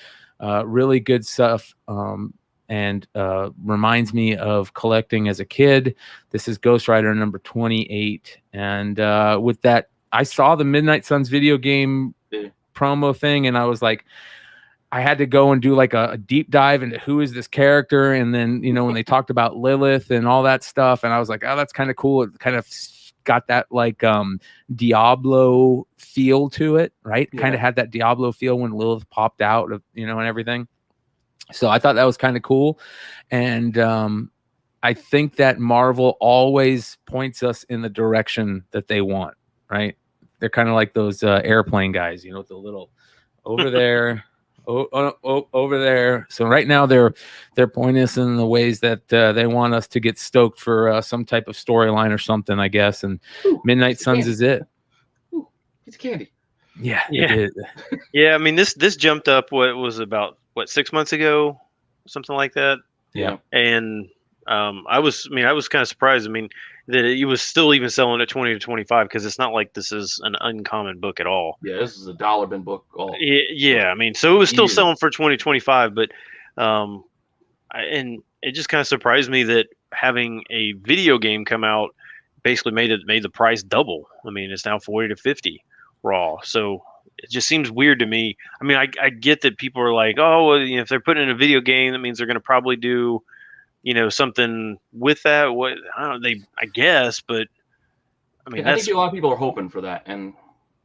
Really good stuff. And reminds me of collecting as a kid. This is Ghost Rider number 28. And with that, I saw the Midnight Suns video game promo thing, and I was like, I had to go and do like a deep dive into who is this character. And then, when they talked about Lilith and all that stuff, and I was like, oh, that's kind of cool. It kind of got that like Diablo feel to it, right? Yeah. Kind of had that Diablo feel when Lilith popped out of, and everything. So I thought that was kind of cool. And I think that Marvel always points us in the direction that they want, right? They're kind of like those airplane guys, with the little over there. Over there. So right now they're pointing us in the ways that they want us to get stoked for some type of storyline or something, I guess. And Midnight Suns is it. Ooh, it's candy. Yeah. Yeah. I mean, this jumped up. What was about 6 months ago, something like that. Yeah. And I was kind of surprised. I mean, that it was still even selling at 20 to 25, because it's not like this is an uncommon book at all. Yeah, this is a dollar bin book. Yeah, I mean, so it was still selling for 20 to 25, but and it just kind of surprised me that having a video game come out basically made the price double. I mean, it's now 40 to 50 raw. So it just seems weird to me. I mean, I get that people are like, oh, well, if they're putting in a video game, that means they're going to probably do something with that. What I don't know, I guess, but I mean, I think a lot of people are hoping for that, and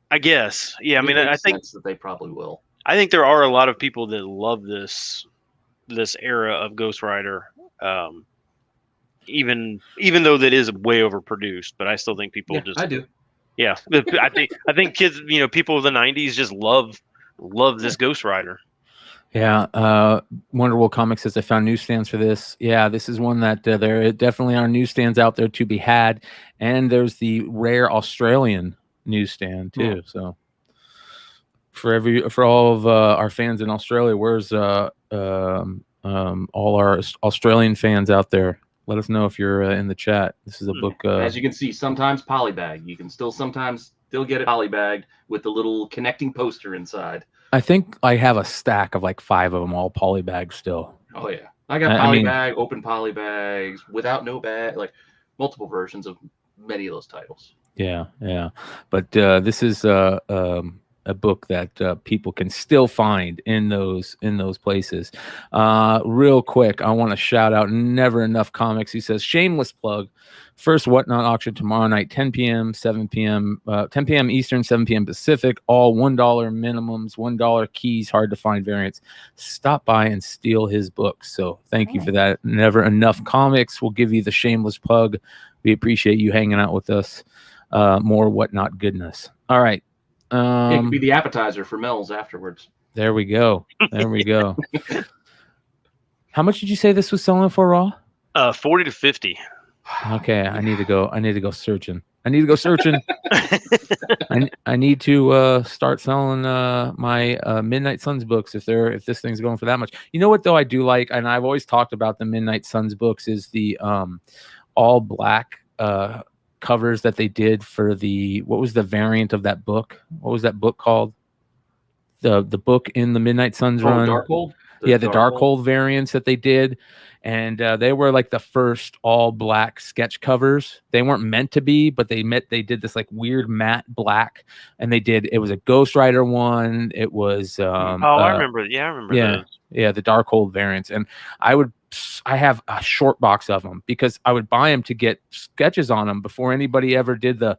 I guess, yeah. I mean, I think that they probably will. I think there are a lot of people that love this era of Ghost Rider. even though that is way overproduced, but I still think people just I do. Yeah, I think kids, people of the '90s just love this Ghost Rider. Yeah, Wonderful Comics says I found newsstands for this. Yeah, this is one that there definitely are newsstands out there to be had, and there's the rare Australian newsstand too. So for all of our fans in Australia, where's all our Australian fans out there? Let us know if you're in the chat. This is a book. As you can see, sometimes polybag. You can sometimes get it polybagged with the little connecting poster inside. I think I have a stack of like 5 of them, all polybagged still. Oh yeah, I got polybag, open polybags, without no bag, like multiple versions of many of those titles. Yeah. But this is a book that people can still find in those places. Real quick, I want to shout out Never Enough Comics. He says, shameless plug. First Whatnot auction tomorrow night, 10 p.m., 7 p.m., 10 p.m. Eastern, 7 p.m. Pacific. All $1 minimums, $1 keys, hard to find variants. Stop by and steal his books. So thank you for that. Never Enough Comics will give you the shameless plug. We appreciate you hanging out with us. More Whatnot goodness. All right. It could be the appetizer for Mel's afterwards. There we go. How much did you say this was selling for raw? 40 to 50. Okay, I need to go searching. I need to start selling my Midnight Suns books if this thing's going for that much. You know what though I do like, and I've always talked about the Midnight Suns books, is the all black covers that they did for what was the variant of that book? What was that book called? The book in the Midnight Suns run. Darkhold? The Darkhold variants that they did. And they were like the first all black sketch covers. They weren't meant to be, but they did this like weird matte black, and it was a Ghost Rider one. It was I remember. Yeah, I remember those. Yeah, the Darkhold variants. And I have a short box of them because I would buy them to get sketches on them before anybody ever did the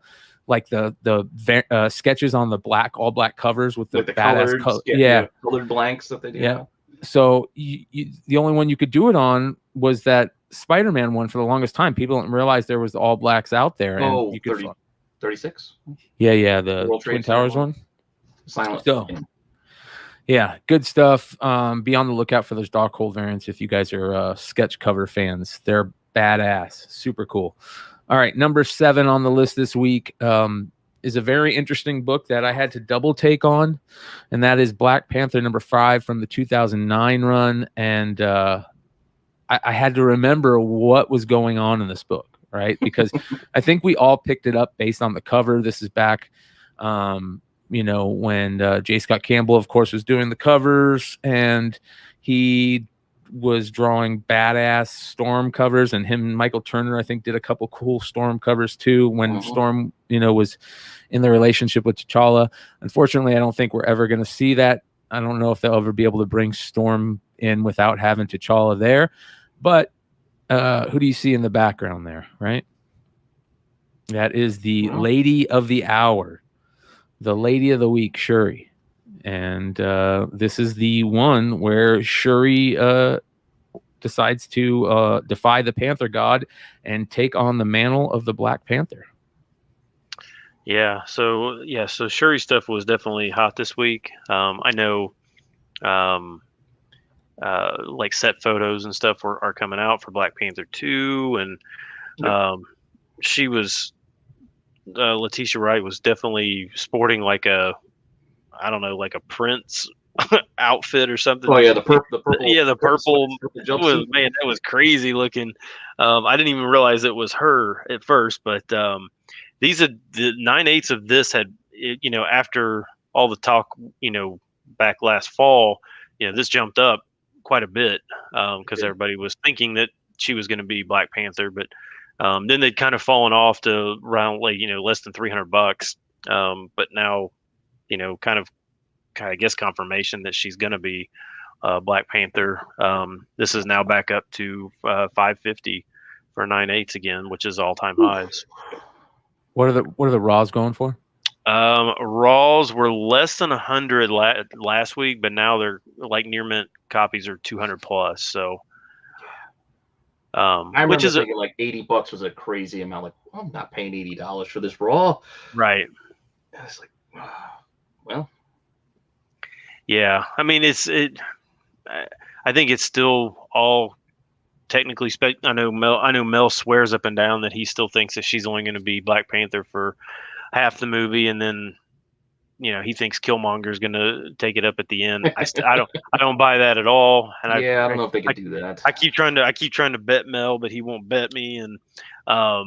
sketches on the all black covers with the badass colored blanks that they do. Yeah. So the only one you could do it on was that Spider-Man one for the longest time. People didn't realize there was all blacks out there. Oh, you could 36? Yeah, the Twin Towers one. Silent. Yeah, good stuff. Be on the lookout for those Darkhold variants if you guys are sketch cover fans. They're badass. Super cool. All right, number 7 on the list this week is a very interesting book that I had to double take on, and that is Black Panther number 5 from the 2009 run. And I had to remember what was going on in this book, right? Because I think we all picked it up based on the cover. This is back when J. Scott Campbell, of course, was doing the covers, and he was drawing badass Storm covers, and him and Michael Turner, I think, did a couple cool Storm covers too when Storm, was in the relationship with T'Challa. Unfortunately, I don't think we're ever going to see that. I don't know if they'll ever be able to bring Storm in without having T'Challa there. But who do you see in the background there, right? That is the Lady of the Hour. The Lady of the Week, Shuri. And this is the one where Shuri decides to defy the Panther God and take on the mantle of the Black Panther. Yeah, so Shuri stuff was definitely hot this week. I know like set photos and stuff are coming out for Black Panther 2, and she was Letitia Wright was definitely sporting like a Prince outfit or something. Oh yeah, the purple. Yeah, the purple was, man, that was crazy looking. I didn't even realize it was her at first, but these are the 9/8 of this had, after all the talk, back last fall, this jumped up quite a bit because everybody was thinking that she was going to be Black Panther, but then they'd kind of fallen off to around less than $300. But now, I guess confirmation that she's going to be Black Panther. This is now back up to $550 for 9/8 again, which is all-time highs. What are the Raws going for? Raws were less than 100 last week, but now they're like near mint copies are 200 plus. So I remember which is thinking like $80 was a crazy amount. Like, I'm not paying $80 for this Raw. right. It's like, well, Yeah, I mean, I think it's still all technically I know Mel swears up and down that he still thinks that she's only going to be Black Panther for half the movie, and then he thinks Killmonger's going to take it up at the end. I don't buy that at all. And I don't know if they can do that. I keep trying to bet Mel, but he won't bet me. And I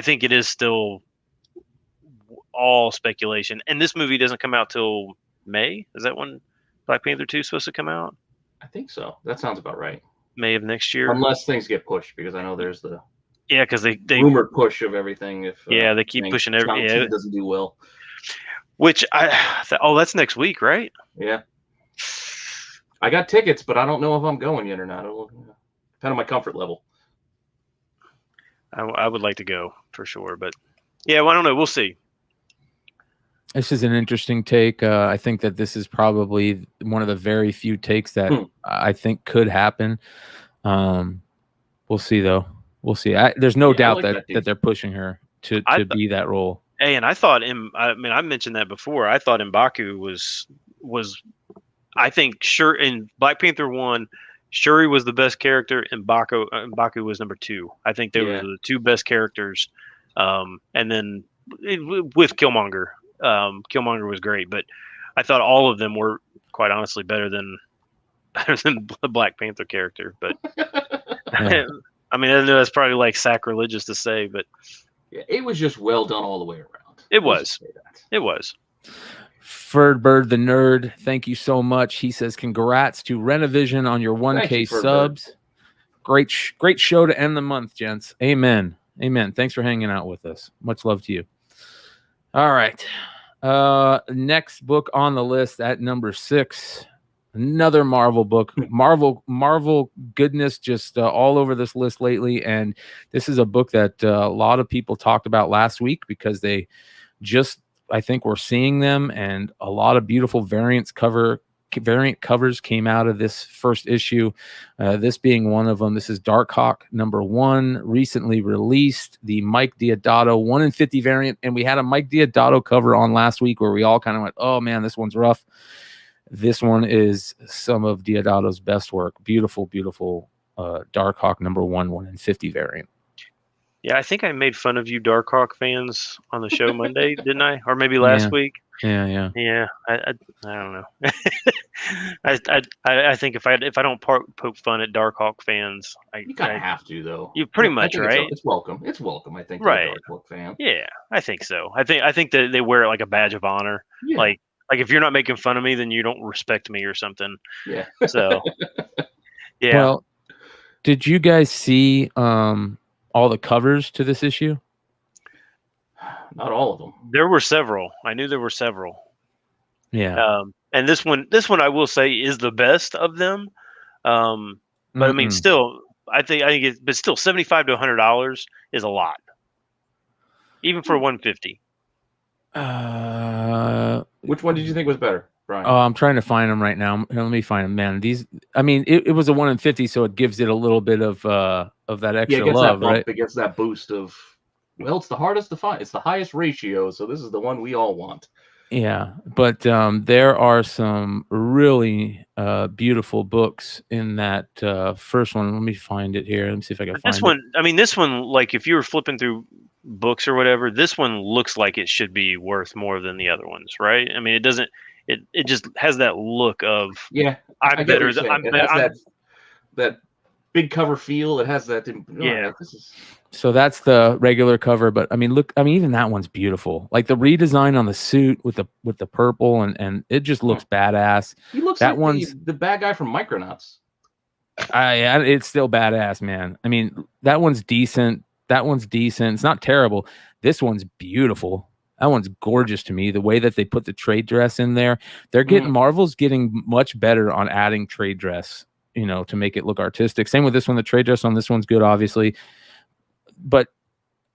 think it is still all speculation. And this movie doesn't come out till May. Is that when Black Panther 2 is supposed to come out? I think so. That sounds about right. May of next year, unless things get pushed, because I know there's the because they rumored push of everything. If they keep pushing everything. Yeah, it doesn't do well. Which that's next week, right? Yeah, I got tickets, but I don't know if I'm going yet or not. It'll depend on my comfort level. I would like to go for sure, but yeah, well, I don't know. We'll see. This is an interesting take. I think that this is probably one of the very few takes that I think could happen. We'll see, though. We'll see. There's no doubt that they're pushing her to be that role. Hey, and I thought I mentioned that before. I thought M'Baku was I think in Black Panther 1, Shuri was the best character, and M'Baku was number 2. I think they were the two best characters. And then with Killmonger. Killmonger was great, but I thought all of them were, quite honestly, better than the Black Panther character. But Yeah. I mean, I know that's probably like sacrilegious to say, but yeah, it was just well done all the way around. It was. It was. Ferdbird the Nerd, thank you so much. He says, congrats to Renovision on your 1K subs. Great show to end the month, gents. Amen. Amen. Thanks for hanging out with us. Much love to you. All right. Next book on the list at number 6. Another Marvel book. Marvel goodness just all over this list lately. And this is a book that a lot of people talked about last week because they just, I think, we're seeing them, and a lot of beautiful variant covers came out of this first issue. This being one of them. This is Darkhawk #1, recently released, the Mike Deodato 1 in 50 variant, and we had a Mike Deodato cover on last week where we all kind of went, "Oh man, this one's rough." This one is some of Deodato's best work. Beautiful, beautiful Darkhawk #1 1 in 50 variant. Yeah, I think I made fun of you Darkhawk fans on the show Monday, didn't I? Or maybe last week. Yeah. I don't know. I think if I don't poke fun at Darkhawk fans, you kind of have to, though. You pretty much, right? It's welcome. It's welcome, I think. Right. Darkhawk fan. Yeah, I think so. I think that they wear it like a badge of honor. Yeah. Like if you're not making fun of me, then you don't respect me or something. Yeah. So. Yeah. Well, did you guys see all the covers to this issue? Not all of them. There were several. I knew there were several. Yeah. And this one I will say is the best of them. But I mean, still, I think but still $75 to $100 is a lot, even for 150. Which one did you think was better, Brian? Oh, I'm trying to find them right now. Let me find them, man. I mean, it was a 1 in 50, so it gives it a little bit of that extra love, right? It gets that boost of, well, it's the hardest to find. It's the highest ratio, so this is the one we all want. Yeah, but there are some really beautiful books in that first one. Let me find it here. Let me see if I can find this one. I mean, this one, like if you were flipping through books or whatever, this one looks like it should be worth more than the other ones, right? I mean, it doesn't. It just has that look of I'm better than that big cover feel. It has that. So that's the regular cover, but I mean, look, even that one's beautiful. Like the redesign on the suit with the purple and it just looks badass. He looks that like the bad guy from Micronauts. It's still badass, man. I mean, that one's decent. It's not terrible. This one's beautiful. That one's gorgeous to me. The way that they put the trade dress in there, Marvel's getting much better on adding trade dress, to make it look artistic. Same with this one. The trade dress on this one's good, obviously. But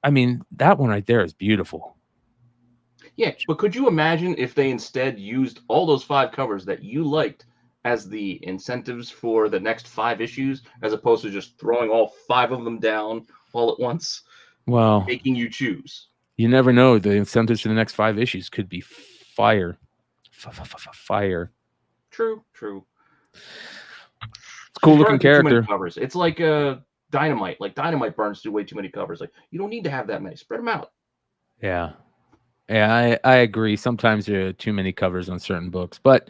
I mean, that one right there is beautiful. Yeah, but could you imagine if they instead used all those 5 covers that you liked as the incentives for the next 5 issues, as opposed to just throwing all 5 of them down all at once, Well, making you choose. you never know. The incentives for the next 5 issues could be fire. Fire. True. Cool looking Too many character. covers. It's like Dynamite. Like Dynamite burns through way too many covers. Like, you don't need to have that many. Spread them out. Yeah, I agree. Sometimes there are too many covers on certain books, but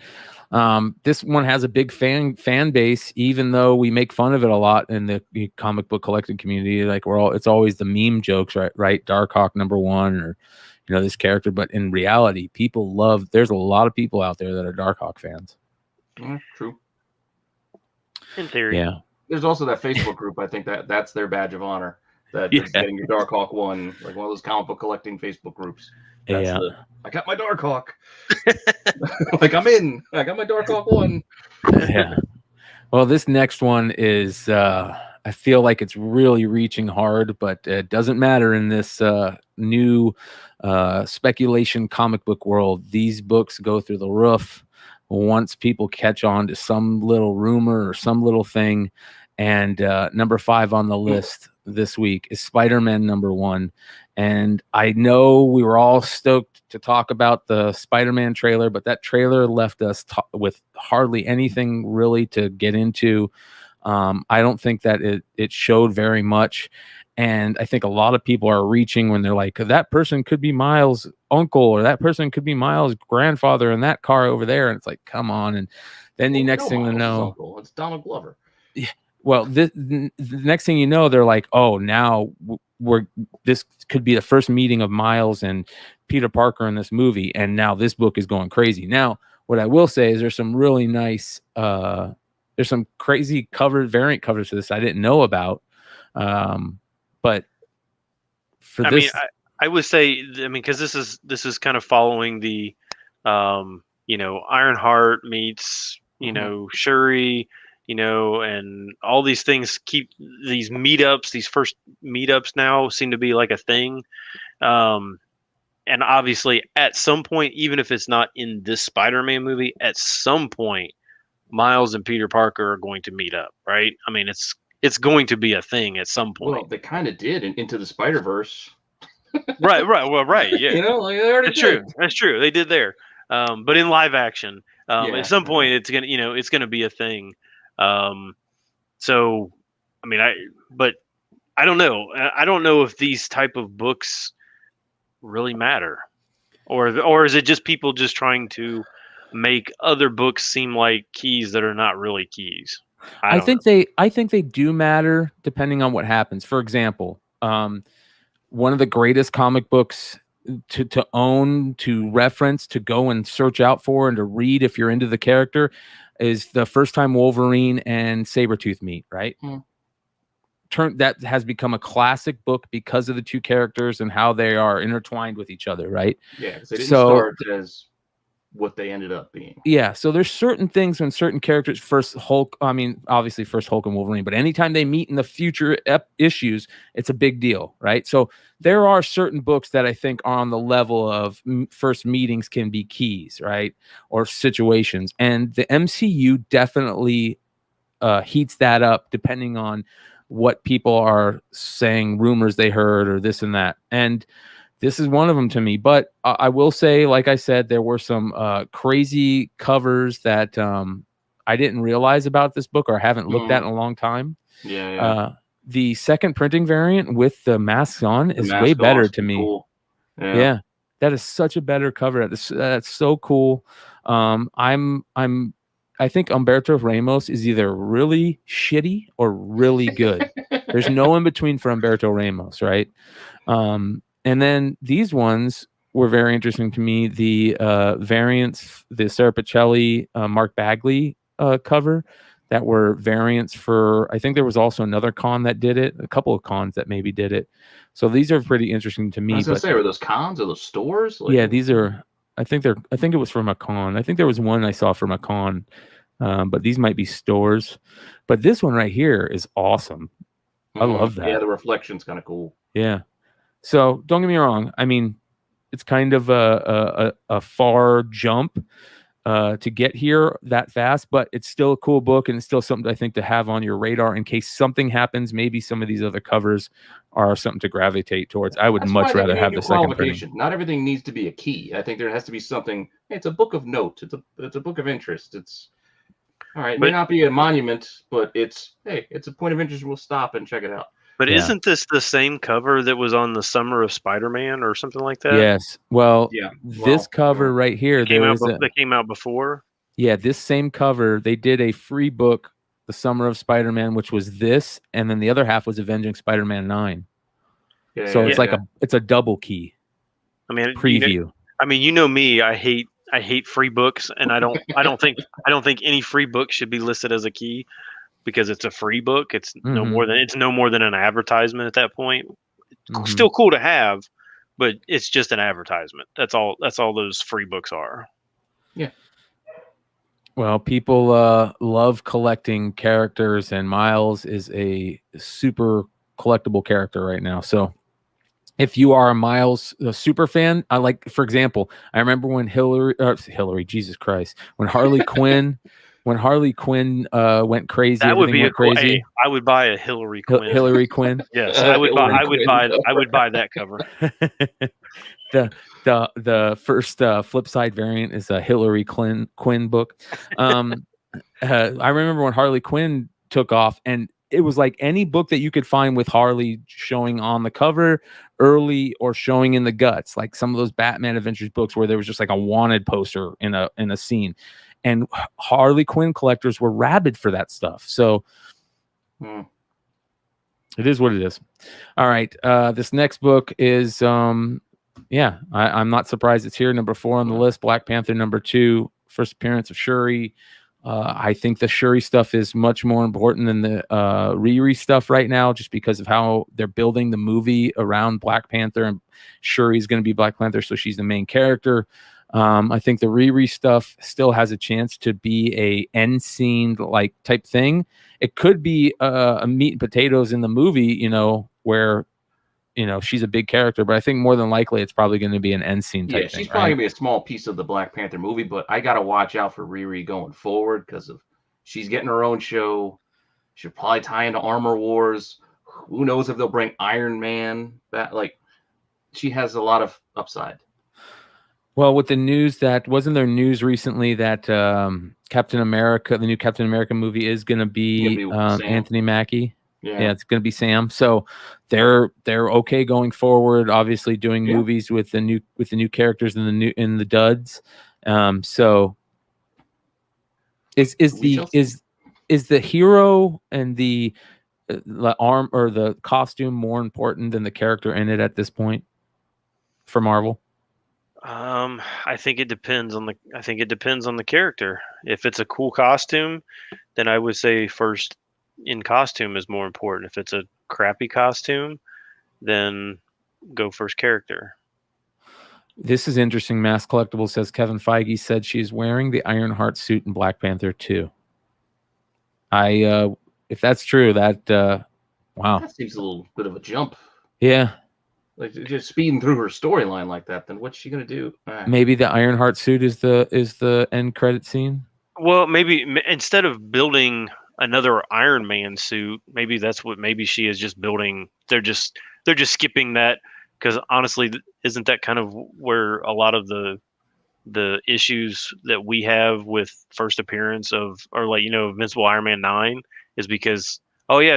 this one has a big fan base. Even though we make fun of it a lot in the comic book collecting community, like it's always the meme jokes, right? Darkhawk #1, or this character. But in reality, there's a lot of people out there that are Darkhawk fans. True. In theory, yeah. There's also that Facebook group. I think that's their badge of honor. That's getting your Darkhawk 1, like one of those comic book collecting Facebook groups. I got my Darkhawk. Like, I'm in. I got my Darkhawk 1. Yeah. Well, this next one is, I feel like it's really reaching hard, but it doesn't matter in this new speculation comic book world. These books go through the roof once people catch on to some little rumor or some little thing. And number 5 on the list this week is SpiderMan #1. And I know we were all stoked to talk about the Spider-Man trailer, but that trailer left us with hardly anything really to get into. I don't think that it showed very much. And I think a lot of people are reaching when they're like, that person could be Miles' uncle, or that person could be Miles' grandfather in that car over there. And it's like, come on. And then the next thing to know, uncle. It's Donald Glover. Yeah. Well, the next thing you know, they're like, oh, now this could be the first meeting of Miles and Peter Parker in this movie. And now this book is going crazy. Now, what I will say is there's some really nice, there's some crazy variant covers to this I didn't know about. But for I would say, because this is kind of following the, Ironheart meets, Shuri, and all these things keep these meetups, these first meetups now seem to be like a thing. And obviously at some point, even if it's not in this Spider-Man movie, at some point, Miles and Peter Parker are going to meet up, right? I mean, it's going to be a thing at some point. Well, they kind of did in Into the Spider-Verse. Right. Well, right. Yeah. They already did. That's true. They did there. But in live action, at some point, it's gonna be a thing. So, but I don't know. I don't know if these type of books really matter, or is it just people just trying to make other books seem like keys that are not really keys? I think they do matter depending on what happens. For example, one of the greatest comic books to own, to reference, to go and search out for, and to read if you're into the character is the first time Wolverine and Sabretooth meet, right? That has become a classic book because of the two characters and how they are intertwined with each other, right? Yeah, because they didn't start as what they ended up being. Yeah, so there's certain things when certain characters, first Hulk and Wolverine, but anytime they meet in the future issues, it's a big deal, right? So there are certain books that I think are on the level of first meetings can be keys, right? Or situations. And the MCU definitely heats that up depending on what people are saying, rumors they heard, or this and that. And this is one of them to me. But I will say, like I said, there were some crazy covers that I didn't realize about this book or haven't looked at in a long time. Yeah. The second printing variant with the masks on is way better to me. Cool. Yeah, that is such a better cover. That's so cool. I think Humberto Ramos is either really shitty or really good. There's no in between for Humberto Ramos, right? And then these ones were very interesting to me. The variants, the Sarah Pichelli, Mark Bagley cover, that were variants for, I think there was also another con that did it, a couple of cons that maybe did it. So these are pretty interesting to me. I was going to say, were those cons or those stores? Yeah, these are, I think it was from a con. I think there was one I saw from a con, but these might be stores. But this one right here is awesome. I love that. Yeah, the reflection's kind of cool. Yeah. So don't get me wrong. I mean, it's kind of a far jump to get here that fast, but it's still a cool book, and it's still something I think to have on your radar in case something happens. Maybe some of these other covers are something to gravitate towards. I would much rather have the second printing. Not everything needs to be a key. I think there has to be something. It's a book of note. It's a book of interest. It's all right. It may not be a monument, but it's a point of interest. We'll stop and check it out. But isn't this the same cover that was on the Summer of Spider-Man or something like that? Yes. Well, this cover right here, that came out before. Yeah, this same cover, they did a free book, The Summer of Spider-Man, which was this, and then the other half was Avenging Spider-Man 9. Yeah, so it's like it's a double key. I mean, preview. You know me, I hate free books, and I don't think any free book should be listed as a key. Because it's a free book, it's no more than an advertisement at that point. Still cool to have, but it's just an advertisement. That's all those free books are. Yeah. Well, people love collecting characters, and Miles is a super collectible character right now. So if you are a Miles super fan, for example, I remember when Jesus Christ, when Harley Quinn. When Harley Quinn went crazy, that would be crazy. Hey, I would buy a Hillary Quinn. Hillary Quinn. Yes, I would buy that cover. The first Flipside variant is a Hillary Quinn book. I remember when Harley Quinn took off, and it was like any book that you could find with Harley showing on the cover early or showing in the guts, like some of those Batman Adventures books where there was just like a wanted poster in a scene. And Harley Quinn collectors were rabid for that stuff. So it is what it is. All right. This next book is, I'm not surprised it's here. Number 4 on the list, Black Panther. Number 2, first appearance of Shuri. I think the Shuri stuff is much more important than the Riri stuff right now, just because of how they're building the movie around Black Panther, and Shuri's going to be Black Panther, so she's the main character. I think the Riri stuff still has a chance to be a end scene like type thing. It could be a meat and potatoes in the movie, where she's a big character, but I think more than likely it's probably going to be an end scene type thing. She's probably going to be a small piece of the Black Panther movie, but I got to watch out for Riri going forward because she's getting her own show. She'll probably tie into Armor Wars. Who knows if they'll bring Iron Man back? Like, she has a lot of upside. Well, with the news wasn't there news recently that Captain America, the new Captain America movie, is going to be Anthony Mackie. Yeah, it's going to be Sam. So they're okay going forward. Obviously, doing movies with the new characters in the duds. So is the hero and the arm or the costume more important than the character in it at this point for Marvel? I think it depends on the character. If it's a cool costume, then I would say first in costume is more important. If it's a crappy costume, then go first character. This is interesting. Mass Collectible says Kevin Feige said she's wearing the Ironheart suit in Black Panther 2. If that's true, that wow. That seems a little bit of a jump. Yeah. Like just speeding through her storyline like that, then what's she gonna do? Maybe the Ironheart suit is the end credit scene. Well, maybe instead of building another Iron Man suit, maybe that's what she is just building. They're just skipping that because honestly, isn't that kind of where a lot of the issues that we have with first appearance of, or like Invincible Iron Man 9 is because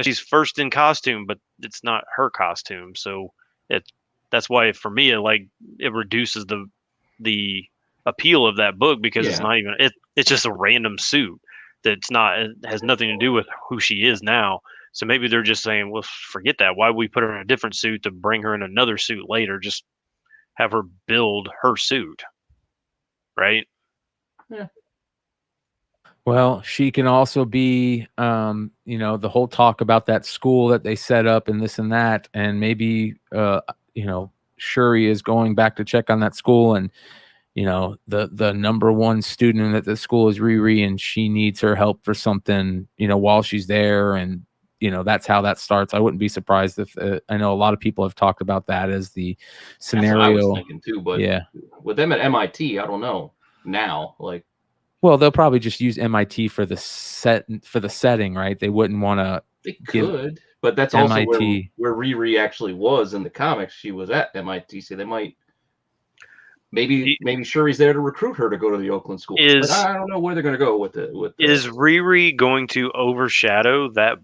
she's first in costume, but it's not her costume, so. That's why for me it reduces the appeal of that book because it's not even it's just a random suit it has nothing to do with who she is now. So maybe they're just saying, well, forget that. Why would we put her in a different suit to bring her in another suit later? Just have her build her suit, right? Yeah. Well, she can also be, the whole talk about that school that they set up and this and that, and maybe, Shuri is going back to check on that school, and the number one student at the school is Riri, and she needs her help for something, while she's there, and that's how that starts. I wouldn't be surprised if I know a lot of people have talked about that as the scenario. That's what I was thinking too, but with them at MIT, I don't know now, like. Well, they'll probably just use MIT for the setting, right? They wouldn't want to They give could, but that's also MIT. where Riri actually was in the comics. She was at MIT, so they might maybe Shuri's there to recruit her to go to the Oakland school. But I don't know where they're going to go with it. Is Riri going to overshadow that?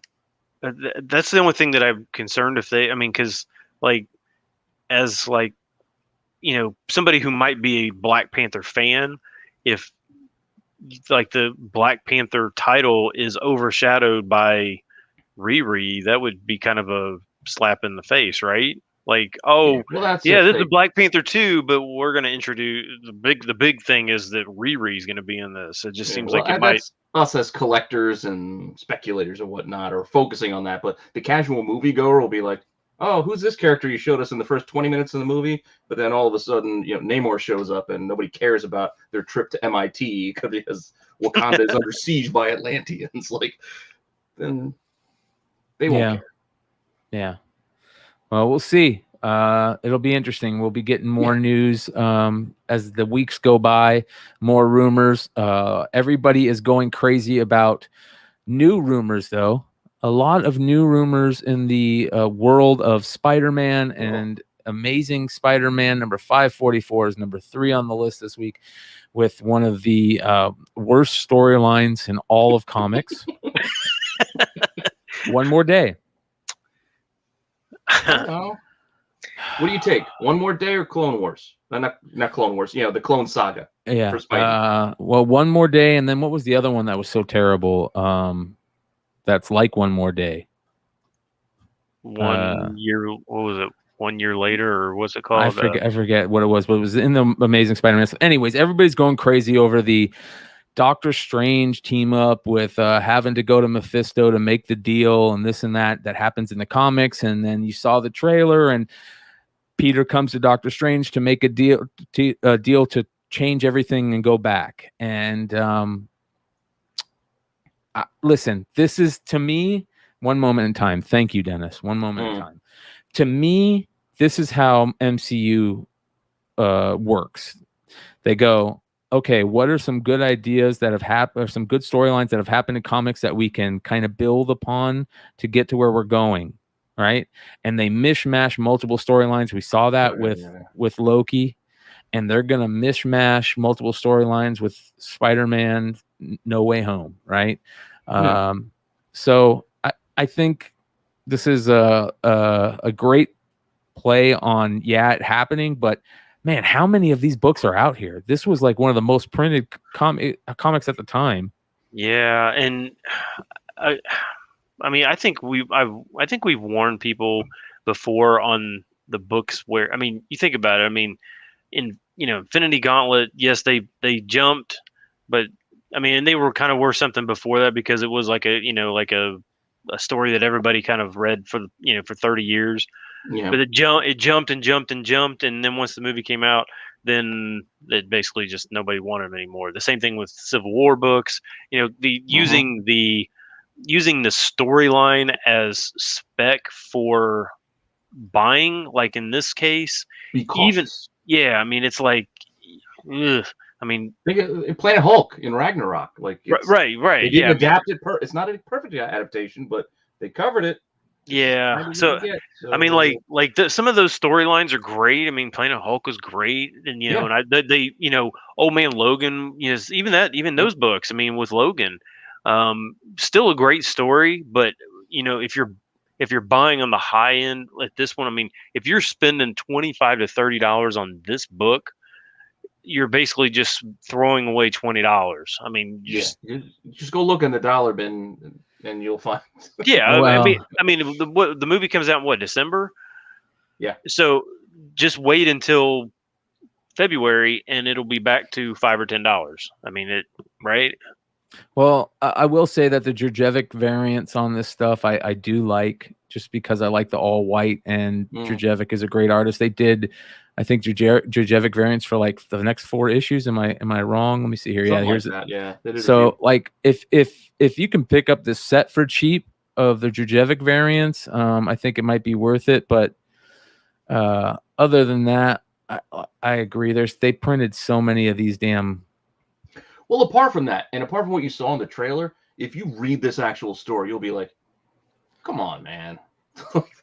That's the only thing that I'm concerned if they. I mean, because like as like somebody who might be a Black Panther fan, if like the Black Panther title is overshadowed by Riri, that would be kind of a slap in the face, right? Like, oh, well, this is Black Panther 2, but we're going to introduce the big thing is that Riri's going to be in this. It just seems like it might. Us as collectors and speculators and whatnot are focusing on that, but the casual moviegoer will be like, oh, who's this character you showed us in the first 20 minutes of the movie? But then all of a sudden, Namor shows up and nobody cares about their trip to MIT because Wakanda is under siege by Atlanteans. Like, then they won't care. Yeah. Well, we'll see. It'll be interesting. We'll be getting more news as the weeks go by, more rumors. Everybody is going crazy about new rumors, though. A lot of new rumors in the world of Spider-Man and Amazing Spider-Man. Number 544 is number 3 on the list this week with one of the worst storylines in all of comics. One More Day. What do you take? One More Day or Clone Wars? Not Clone Wars. The Clone Saga. Yeah. For Spidey. Well, One More Day, and then what was the other one that was so terrible? That's like One More Day. 1 year. What was it? 1 year later, or what's it called? I forget what it was, but it was in the Amazing Spider-Man. Anyways, everybody's going crazy over the Doctor Strange team up with having to go to Mephisto to make the deal and this and that happens in the comics. And then you saw the trailer and Peter comes to Doctor Strange to make a deal to change everything and go back. And listen, this is, to me, one moment in time. Thank you, Dennis. One moment in time. To me, this is how MCU works. They go, okay, what are some good ideas that have happened, or some good storylines that have happened in comics that we can kind of build upon to get to where we're going, right? And they mishmash multiple storylines. We saw that with Loki, and they're gonna mishmash multiple storylines with Spider-Man No Way Home, right? So I think this is a great play on it happening, but man, how many of these books are out here? This was like one of the most printed comics at the time. Yeah, and I mean, I think we've warned people before on the books where, I mean, you think about it. I mean, in Infinity Gauntlet, yes, they jumped, but I mean, and they were kind of worth something before that because it was like a story that everybody kind of read for 30 years. Yeah. But it jumped and jumped and jumped, and then once the movie came out, then it basically just nobody wanted them anymore. The same thing with Civil War books. Using the storyline as spec for buying, like in this case, I mean, it's like, ugh. I mean, Planet Hulk in Ragnarok, like right. They didn't adapt it. It's not a perfect adaptation, but they covered it. Yeah. So I mean, some of those storylines are great. I mean, Planet Hulk was great, and and Old Man Logan, even those books. I mean, with Logan, still a great story. But if you're buying on the high end like this one, I mean, if you're spending $25 to $30 on this book, you're basically just throwing away $20. I mean, just go look in the dollar bin and you'll find. Yeah, well, I mean, the movie comes out in December? Yeah. So just wait until February and it'll be back to $5 or $10. I mean, right? Well, I will say that the Djurjevic variants on this stuff I do like, just because I like the all white, and Djurjevic is a great artist. They did, I think, Djurjevic variants for like the next 4 issues. Am I wrong? Let me see here. Something here's that. Yeah. So like if you can pick up this set for cheap of the Djurjevic variants, I think it might be worth it. But other than that, I agree. They printed so many of these damn. Well, apart from that, and apart from what you saw in the trailer, if you read this actual story, you'll be like, come on, man.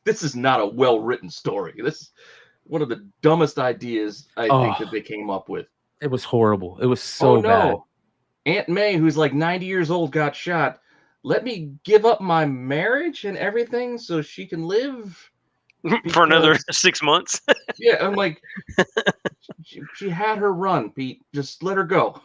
This is not a well-written story. This is one of the dumbest ideas I think that they came up with. It was horrible. It was so bad. Aunt May, who's like 90 years old, got shot. Let me give up my marriage and everything so she can live for another 6 months. Yeah, I'm like, she had her run, Pete. Just let her go.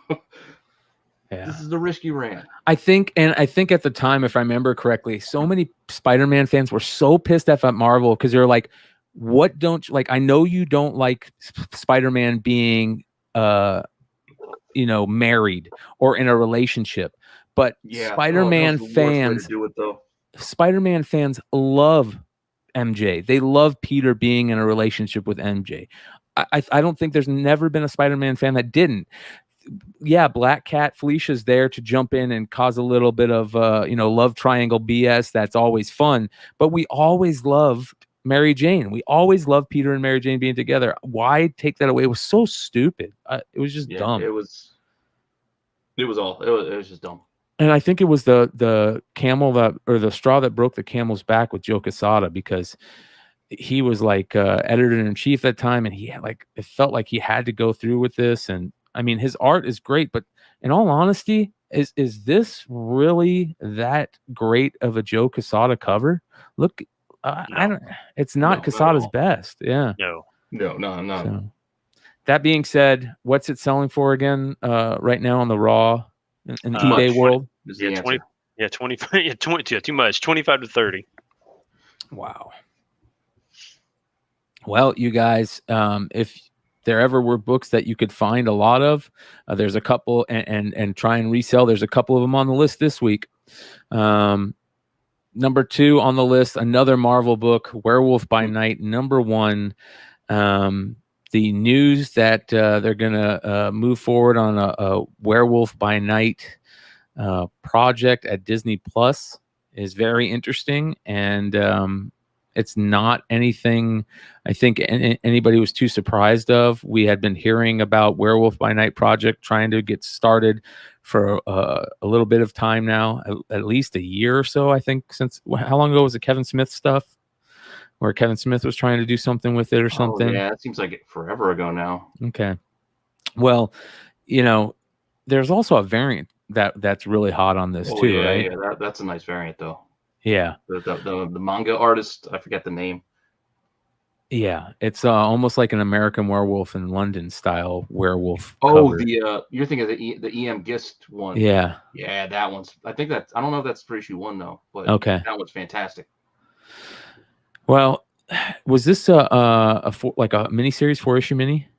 Yeah. This is the risk you ran. I think at the time, if I remember correctly, so many Spider-Man fans were so pissed off at Marvel because they're like, what don't you like? I know you don't like Spider-Man being, married or in a relationship, but Spider-Man fans, Spider-Man fans love MJ. They love Peter being in a relationship with MJ. I don't think there's never been a Spider-Man fan that didn't. Yeah, Black Cat Felicia's there to jump in and cause a little bit of love triangle BS. That's always fun. But we always loved Mary Jane. We always loved Peter and Mary Jane being together. Why take that away? It was so stupid. It was just dumb. It was just dumb. And I think it was the straw that broke the camel's back with Joe Quesada, because he was like editor-in-chief at that time, and it felt like he had to go through with this. And I mean, his art is great, but in all honesty, is this really that great of a Joe Quesada cover? Look, it's not Quesada's best. Yeah. No. So, that being said, what's it selling for again right now on the Raw in the eBay world? Yeah, 20. Yeah, 25. Yeah, 20. Yeah, too much. 25 to 30. Wow. Well, you guys, if there ever were books that you could find a lot of, there's a couple, and try and resell. There's a couple of them on the list this week. Number 2 on the list, another Marvel book, Werewolf by Night. Number 1, the news that they're going to move forward on a Werewolf by Night project at Disney Plus is very interesting. And it's not anything I think anybody was too surprised of. We had been hearing about Werewolf by Night project trying to get started for a little bit of time now, at least a year or so, I think. Since how long ago was it Kevin Smith stuff, where Kevin Smith was trying to do something with it or something? Yeah, it seems like forever ago now. Okay. Well, there's also a variant that's really hot on this too, right? Yeah, that's a nice variant though. Yeah. The manga artist, I forget the name. Yeah, it's almost like an American Werewolf in London style werewolf. Oh, cover. You're thinking of the EM Gist one. Yeah. Yeah, that one's. I think I don't know if that's for issue 1 though, but okay, that one's fantastic. Well, was this like a miniseries, 4-issue mini?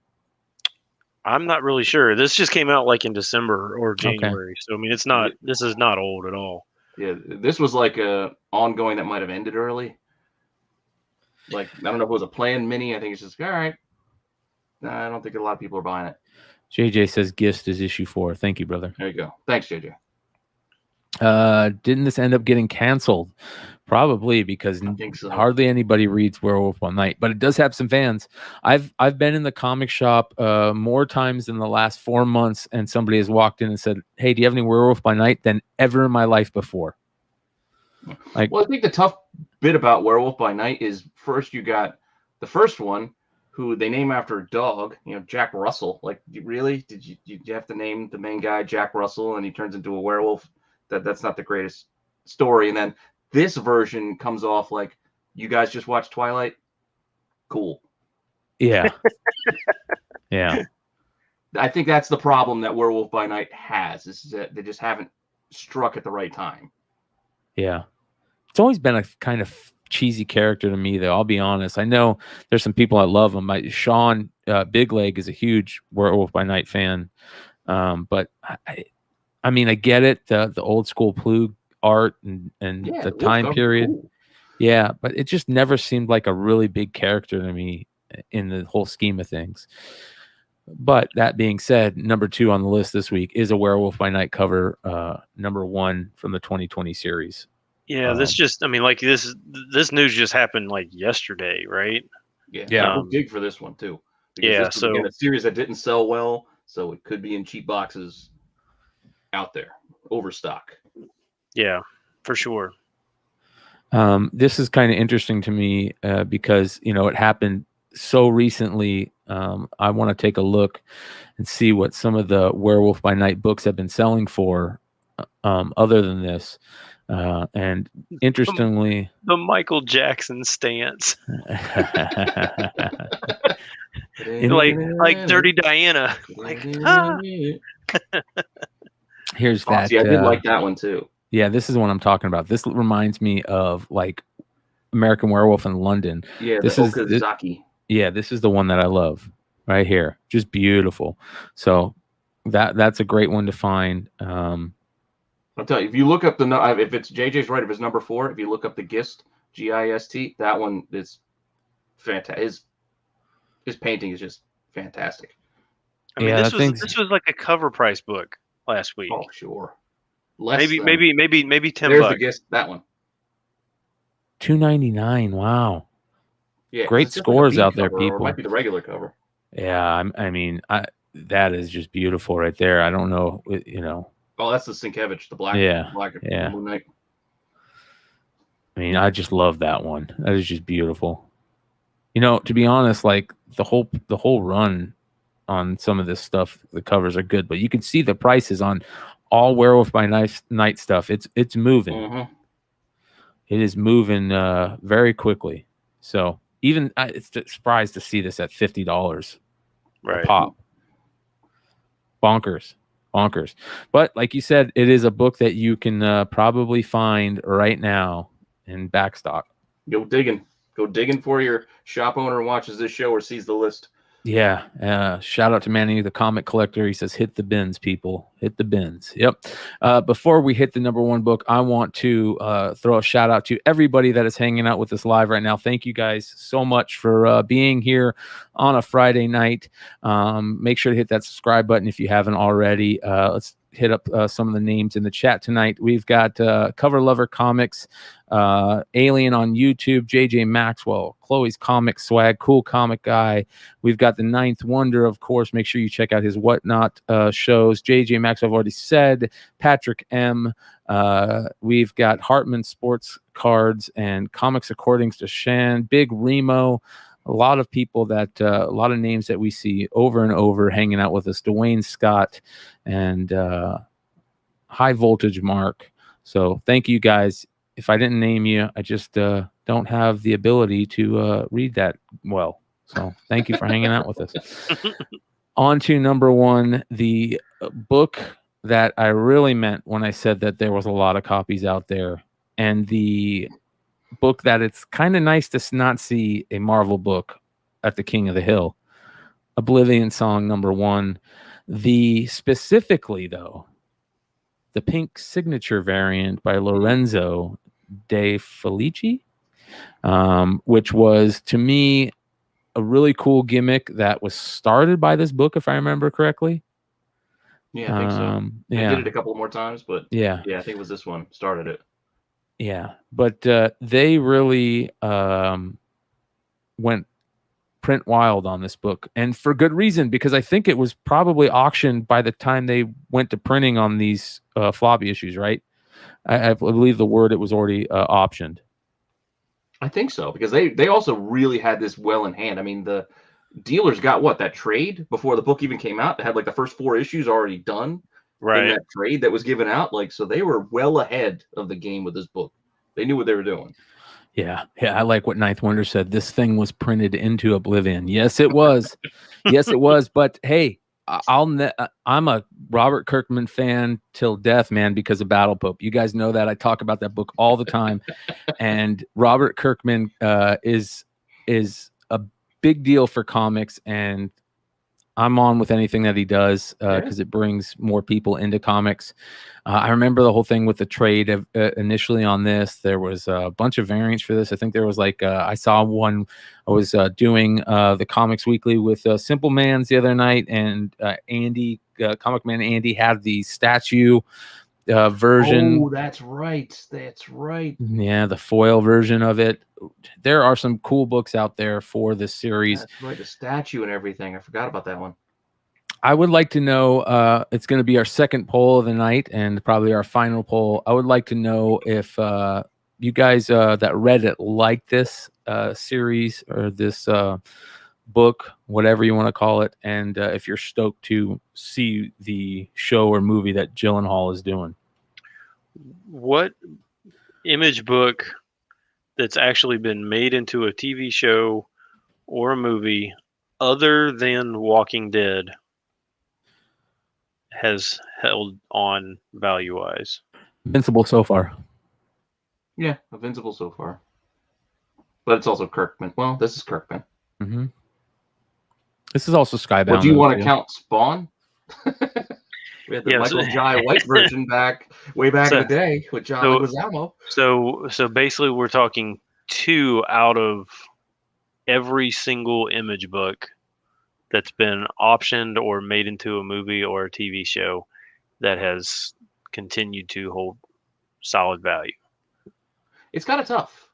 I'm not really sure. This just came out like in December or January, so I mean, it's not. This is not old at all. Yeah, this was like a ongoing that might have ended early. Like, I don't know if it was a planned mini. I think it's just all right. Nah, I don't think a lot of people are buying it. JJ says Gist is issue 4. Thank you, brother. There you go. Thanks, JJ. Didn't this end up getting canceled? Probably, because I think so. Hardly anybody reads Werewolf by Night, but it does have some fans. I've been in the comic shop more times in the last 4 months, and somebody has walked in and said, "Hey, do you have any Werewolf by Night?" than ever in my life before. Like, well, I think the tough bit about Werewolf by Night is first you got the first one, who they name after a dog, Jack Russell. Like, really? Did you have to name the main guy Jack Russell and he turns into a werewolf? That's not the greatest story. And then this version comes off like, you guys just watched Twilight? Cool. Yeah. Yeah. I think that's the problem that Werewolf by Night has, is that they just haven't struck at the right time. Yeah. It's always been a kind of cheesy character to me, though. I'll be honest. I know there's some people that love him. Sean Big Leg is a huge Werewolf by Night fan. But I mean, I get it. The old school Plug art and the time period. Cool. Yeah, but it just never seemed like a really big character to me in the whole scheme of things. But that being said, number 2 on the list this week is a Werewolf by Night cover, number 1 from the 2020 series. Yeah, this news just happened like yesterday, right? Yeah. Big for this one too. Because this was, again, a series that didn't sell well, so it could be in cheap boxes. out there, overstock. Yeah, for sure. This is kind of interesting to me because it happened so recently. I want to take a look and see what some of the Werewolf by Night books have been selling for, other than this. And interestingly, the Michael Jackson stance, like Dirty Diana, like here's that. See, I did like that one too. Yeah, this is what I'm talking about. This reminds me of like American Werewolf in London. Yeah, this is Okazaki. Yeah, this is the one that I love right here. Just beautiful. So that's a great one to find. I'll tell you, if you look up if it's JJ's right, if it's number 4, if you look up the Gist, Gist, that one is fantastic. His painting is just fantastic. I mean, this was like a cover price book last week. Oh, sure. Maybe $10. There's the Gist, that one. $2.99. Wow. Yeah, great scores like out there, people. Or it might be the regular cover. Yeah, I mean, that is just beautiful right there. I don't know, Oh, that's the Sienkiewicz, the black. Black Moon Knight. I mean, I just love that one. That is just beautiful. To be honest, like the whole run on some of this stuff, the covers are good, but you can see the prices on all Werewolf by Night stuff. It's moving. Mm-hmm. It is moving very quickly. So even it's surprised to see this at $50 a pop. Bonkers. But like you said, it is a book that you can probably find right now in backstock. Go digging for your shop owner who watches this show or sees the list. Yeah. Shout out to Manny, the comic collector. He says, hit the bins, people. Hit the bins. Yep. Before we hit the number 1 book, I want to throw a shout out to everybody that is hanging out with us live right now. Thank you guys so much for being here on a Friday night. Make sure to hit that subscribe button if you haven't already. Let's hit up some of the names in the chat tonight. We've got Cover Lover Comics, Alien on YouTube, JJ Maxwell, Chloe's Comic Swag, Cool Comic Guy. We've got the Ninth Wonder, of course. Make sure you check out his Whatnot shows. JJ Maxwell, I've already said. Patrick M. We've got Hartman Sports Cards and Comics According to Shan, Big Remo. A lot of people that a lot of names that we see over and over hanging out with us. Dwayne Scott and High Voltage Mark. So thank you guys. If I didn't name you, I just don't have the ability to read that well. So thank you for hanging out with us. On to number 1, the book that I really meant when I said that there was a lot of copies out there, and the book that it's kind of nice to not see a Marvel book at the King of the Hill. Oblivion Song number 1. Specifically though, the pink signature variant by Lorenzo De Felici, which was to me a really cool gimmick that was started by this book, if I remember correctly. Yeah, I think so. I did it a couple more times, but yeah, I think it was this one started it. Yeah, but they really went print wild on this book, and for good reason, because I think it was probably auctioned by the time they went to printing on these floppy issues, right? I believe the word it was already optioned. I think so, because they also really had this well in hand. I mean, the dealers got that trade before the book even came out. They had like the first 4 issues already done. Right. In that trade that was given out, so they were well ahead of the game with this book. They knew what they were doing. Yeah, I like what Ninth Wonder said. This thing was printed into oblivion. Yes, it was. Yes, it was. But hey, I'm a Robert Kirkman fan till death, man, because of Battle Pope. You guys know that. I talk about that book all the time. And Robert Kirkman is a big deal for comics, and I'm on with anything that he does because it brings more people into comics. I remember the whole thing with the trade initially on this. There was a bunch of variants for this. I think there was I saw one. I was doing the Comics Weekly with Simple Man's the other night, and Andy, Comic Man Andy, had the statue version. Oh, that's right. Yeah, the foil version of it. There are some cool books out there for this series. That's right, the statue and everything. I forgot about that one. I would like to know, it's going to be our second poll of the night and probably our final poll. I would like to know if you guys that read it like this series or this book, whatever you want to call it, and if you're stoked to see the show or movie that Gyllenhaal is doing. What Image book that's actually been made into a TV show or a movie other than Walking Dead has held on value-wise? Invincible so far. Yeah, Invincible so far. But it's also Kirkman. Well, this is Kirkman. Mm-hmm. This is also Skybound. Well, do you want to count Spawn? We had the Michael Jai White version way back in the day with John Leguizamo. So basically, we're talking 2 out of every single Image book that's been optioned or made into a movie or a TV show that has continued to hold solid value. It's kind of tough.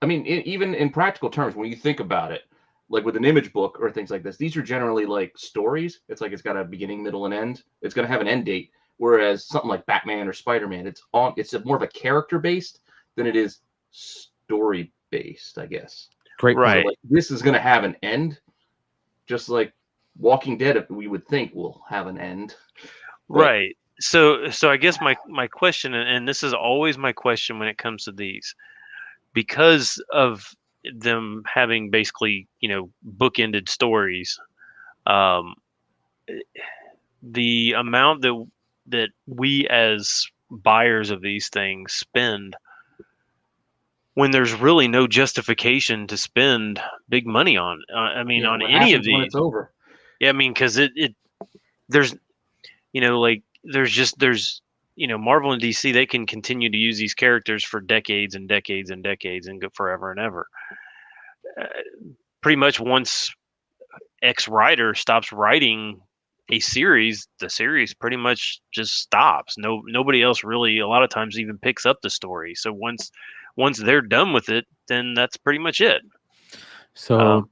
I mean, even in practical terms, when you think about it, like with an Image book or things like this, these are generally like stories. It's like it's got a beginning, middle, and end. It's going to have an end date. Whereas something like Batman or Spider-Man, it's more of a character based than it is story based, I guess. Great, right? So, like, this is going to have an end, just like Walking Dead. We would think will have an end, right? So I guess my question, and this is always my question when it comes to these, because of them having basically, bookended stories, the amount that we as buyers of these things spend when there's really no justification to spend big money on. I mean, on any of these. When it's over. Yeah, I mean, because there's Marvel and DC, they can continue to use these characters for decades and decades and decades and go forever and ever. Pretty much once X writer stops writing a series, the series pretty much just stops. Nobody else really a lot of times even picks up the story. So once they're done with it, then that's pretty much it. So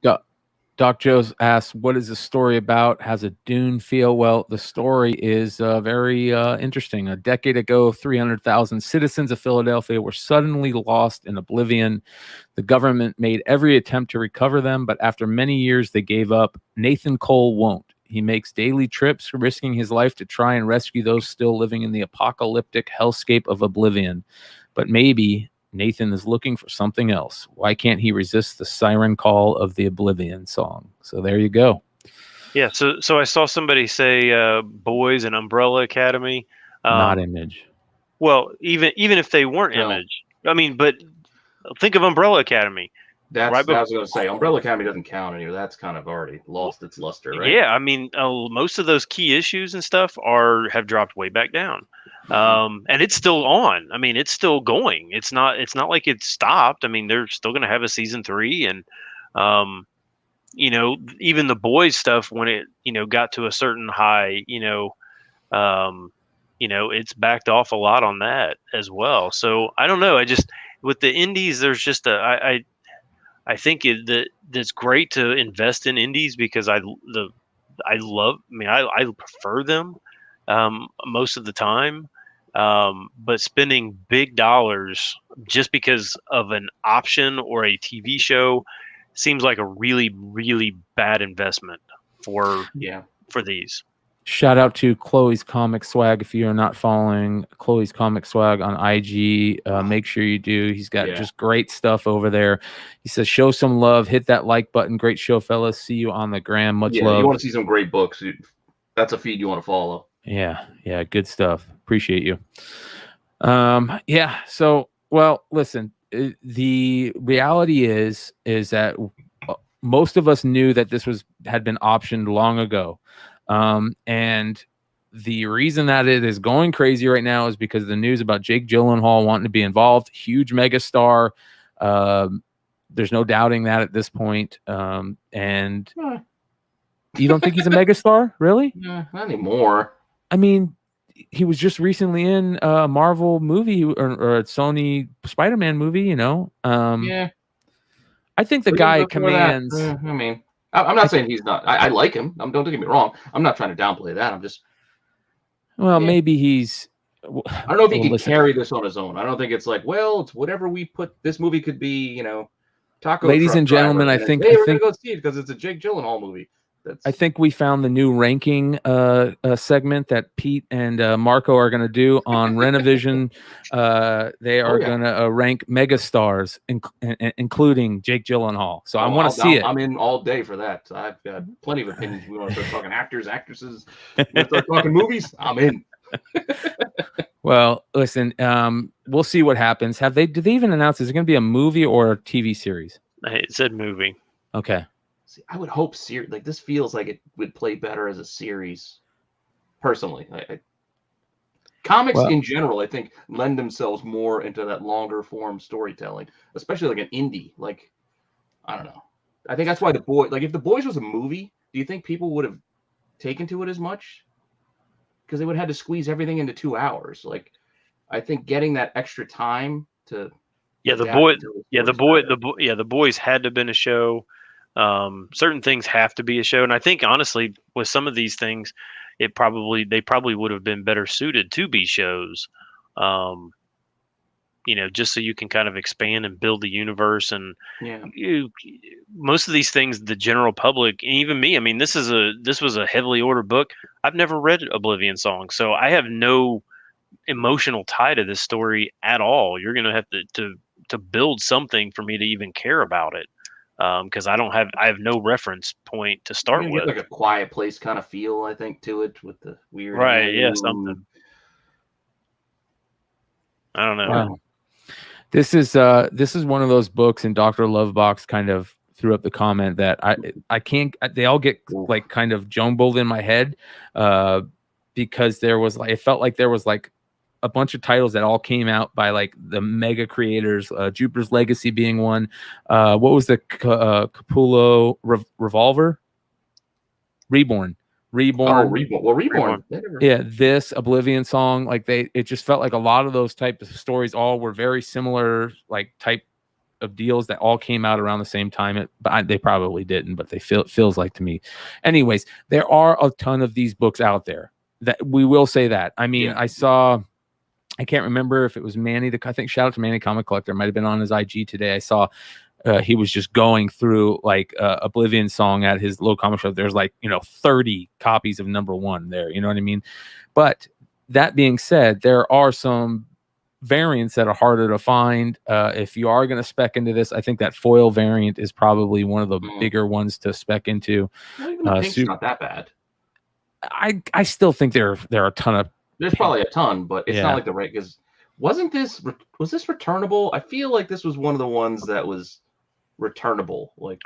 Doc Joe's asked, what is the story about? Has a Dune feel? Well, the story is very interesting. A decade ago, 300,000 citizens of Philadelphia were suddenly lost in oblivion. The government made every attempt to recover them, but after many years, they gave up. Nathan Cole won't. He makes daily trips, risking his life to try and rescue those still living in the apocalyptic hellscape of oblivion. But maybe Nathan is looking for something else. Why can't he resist the siren call of the Oblivion song? So there you go. Yeah. So I saw somebody say Boys and Umbrella Academy. Not Image. Well, even if they weren't Image, I mean, but think of Umbrella Academy. That's right, I was going to say. Umbrella Academy doesn't count anymore. That's kind of already lost its luster, right? Yeah. I mean, most of those key issues and stuff have dropped way back down. And it's still on. I mean, it's still going. It's not like it's stopped. I mean, they're still going to have a season 3, and even the Boys stuff, when it got to a certain high, it's backed off a lot on that as well. So I don't know. I just, with the indies, there's just I think that's great to invest in indies because I prefer them most of the time. But spending big dollars just because of an option or a TV show seems like a really, really bad investment for these. Shout out to Chloe's Comic Swag. If you are not following Chloe's Comic Swag on IG, make sure you do. He's got just great stuff over there. He says, show some love, hit that like button. Great show, fellas. See you on the gram. Much love. You want to see some great books. That's a feed you want to follow. Yeah, good stuff. Appreciate you. So, well, listen, the reality is that most of us knew that this had been optioned long ago. And the reason that it is going crazy right now is because of the news about Jake Gyllenhaal wanting to be involved. Huge megastar. There's no doubting that at this point. And you don't think he's a megastar, really? Not anymore. I mean, he was just recently in a Marvel movie or a Sony SpiderMan movie, I think the guy commands. I'm not saying he's not. I like him. Don't get me wrong. I'm not trying to downplay that. I'm just. Well, maybe he's. I don't know if he can listen. carry this on his own. I don't think it's like, well, it's whatever we put. This movie could be, taco. Ladies truck and gentlemen, driver, I think we're gonna go see it because it's a Jake Gyllenhaal movie. I think we found the new ranking segment that Pete and Marco are going to do on Renovision. They are going to rank megastars, including Jake Gyllenhaal. So I want to see it. I'm in all day for that. I've got plenty of opinions. We want to start talking actors, actresses. We want to start talking movies. I'm in. Well, listen, we'll see what happens. Did they even announce, is it going to be a movie or a TV series? It said movie. Okay. See, I would hope like this feels like it would play better as a series. Personally, comics in general, I think, lend themselves more into that longer form storytelling, especially like an indie. Like, I don't know. I think that's why if The Boys was a movie, do you think people would have taken to it as much? Because they would have had to squeeze everything into 2 hours. Like, I think getting that extra time to The Boys had to have been a show. Certain things have to be a show, and I think honestly, with some of these things, they probably would have been better suited to be shows. Just so you can kind of expand and build the universe, and most of these things, the general public, and even me. I mean, this was a heavily ordered book. I've never read Oblivion Song, so I have no emotional tie to this story at all. You're going to have to build something for me to even care about it. Because I have no reference point to start with. Like a Quiet Place kind of feel, I think, to it with the weird. Right. Yeah. Something. I don't know. Wow. This is one of those books, and Dr. Lovebox kind of threw up the comment that I can't. They all get like kind of jumbled in my head, because it felt like there was like a bunch of titles that all came out by like the mega creators, Jupiter's Legacy being one. What was the Capullo Revolver? Reborn. Oh, Reborn. Well, Reborn. Yeah, this Oblivion Song, like it just felt like a lot of those types of stories all were very similar, like type of deals that all came out around the same time. But they probably didn't, but feels like to me. Anyways, there are a ton of these books out there. That we will say that. I mean, I can't remember if it was Manny. I think shout out to Manny Comic Collector. Might have been on his IG today. I saw he was just going through like Oblivion Song at his local comic shop. There's like 30 copies of #1 there. You know what I mean? But that being said, there are some variants that are harder to find. If you are going to spec into this, I think that foil variant is probably one of the bigger ones to spec into. Well, even the pink's not that bad. I still think there are a ton of. There's probably a ton, but it's not like the right, because was this returnable? I feel like this was one of the ones that was returnable. Like,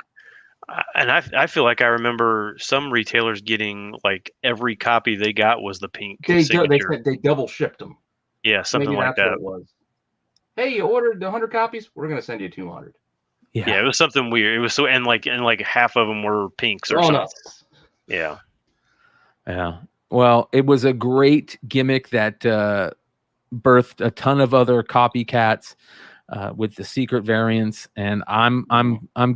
and I feel like I remember some retailers getting like every copy they got was the pink. They double shipped them. Yeah, something Maybe like that's that. What it was. Hey, you ordered 100 copies? We're gonna send you 200. Yeah, it was something weird. It was so and like half of them were pinks or something. No. Yeah. Yeah. Well, it was a great gimmick that birthed a ton of other copycats with the secret variants, and I'm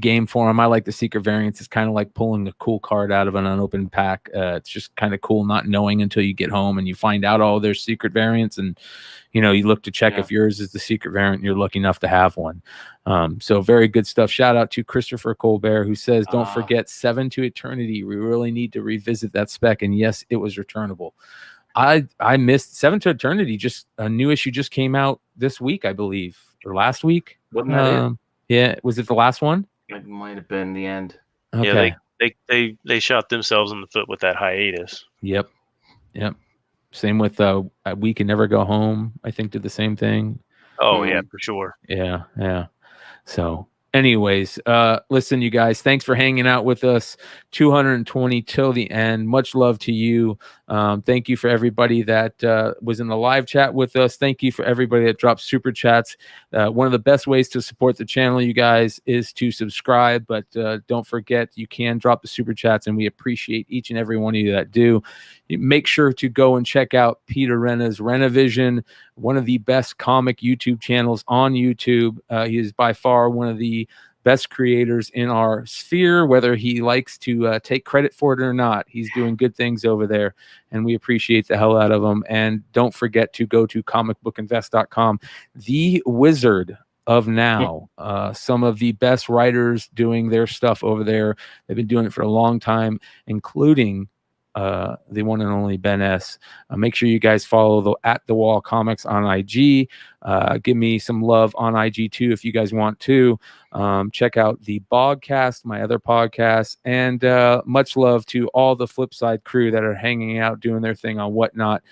game for them. I like the secret variants. It's kind of like pulling a cool card out of an unopened pack. It's just kind of cool not knowing until you get home and you find out all there's secret variants, and you look to check if yours is the secret variant and you're lucky enough to have one. So very good stuff. Shout out to Christopher Colbert, who says, don't forget 7 to Eternity. We really need to revisit that spec. And yes, it was returnable. I missed 7 to Eternity. Just a new issue just came out this week, I believe, or last week. Wasn't that it? Yeah. Was it the last one? It might have been the end. Okay. Yeah, they shot themselves in the foot with that hiatus. Yep. Same with We Can Never Go Home. I think did the same thing. Oh yeah, for sure. Yeah. So anyways, listen, you guys, thanks for hanging out with us. 220 till the end. Much love to you. Thank you for everybody that was in the live chat with us. Thank you for everybody that dropped super chats. One of the best ways to support the channel, you guys, is to subscribe. But don't forget, you can drop the super chats, and we appreciate each and every one of you that do. Make sure to go and check out Peter Renna's Renavision, one of the best comic YouTube channels on YouTube. He is by far one of the best creators in our sphere, whether he likes to take credit for it or not. He's doing good things over there, and we appreciate the hell out of him. And don't forget to go to comicbookinvest.com. The Wizard of Now, some of the best writers doing their stuff over there. They've been doing it for a long time, including the one and only Ben S. Make sure you guys follow the Wall Comics on IG. Give me some love on IG too if you guys want to. Check out the Bogcast, my other podcast, and much love to all the Flipside crew that are hanging out doing their thing on Whatnot.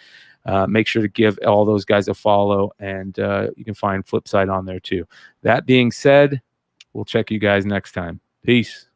Make sure to give all those guys a follow, and you can find Flipside on there too. That being said, we'll check you guys next time. Peace.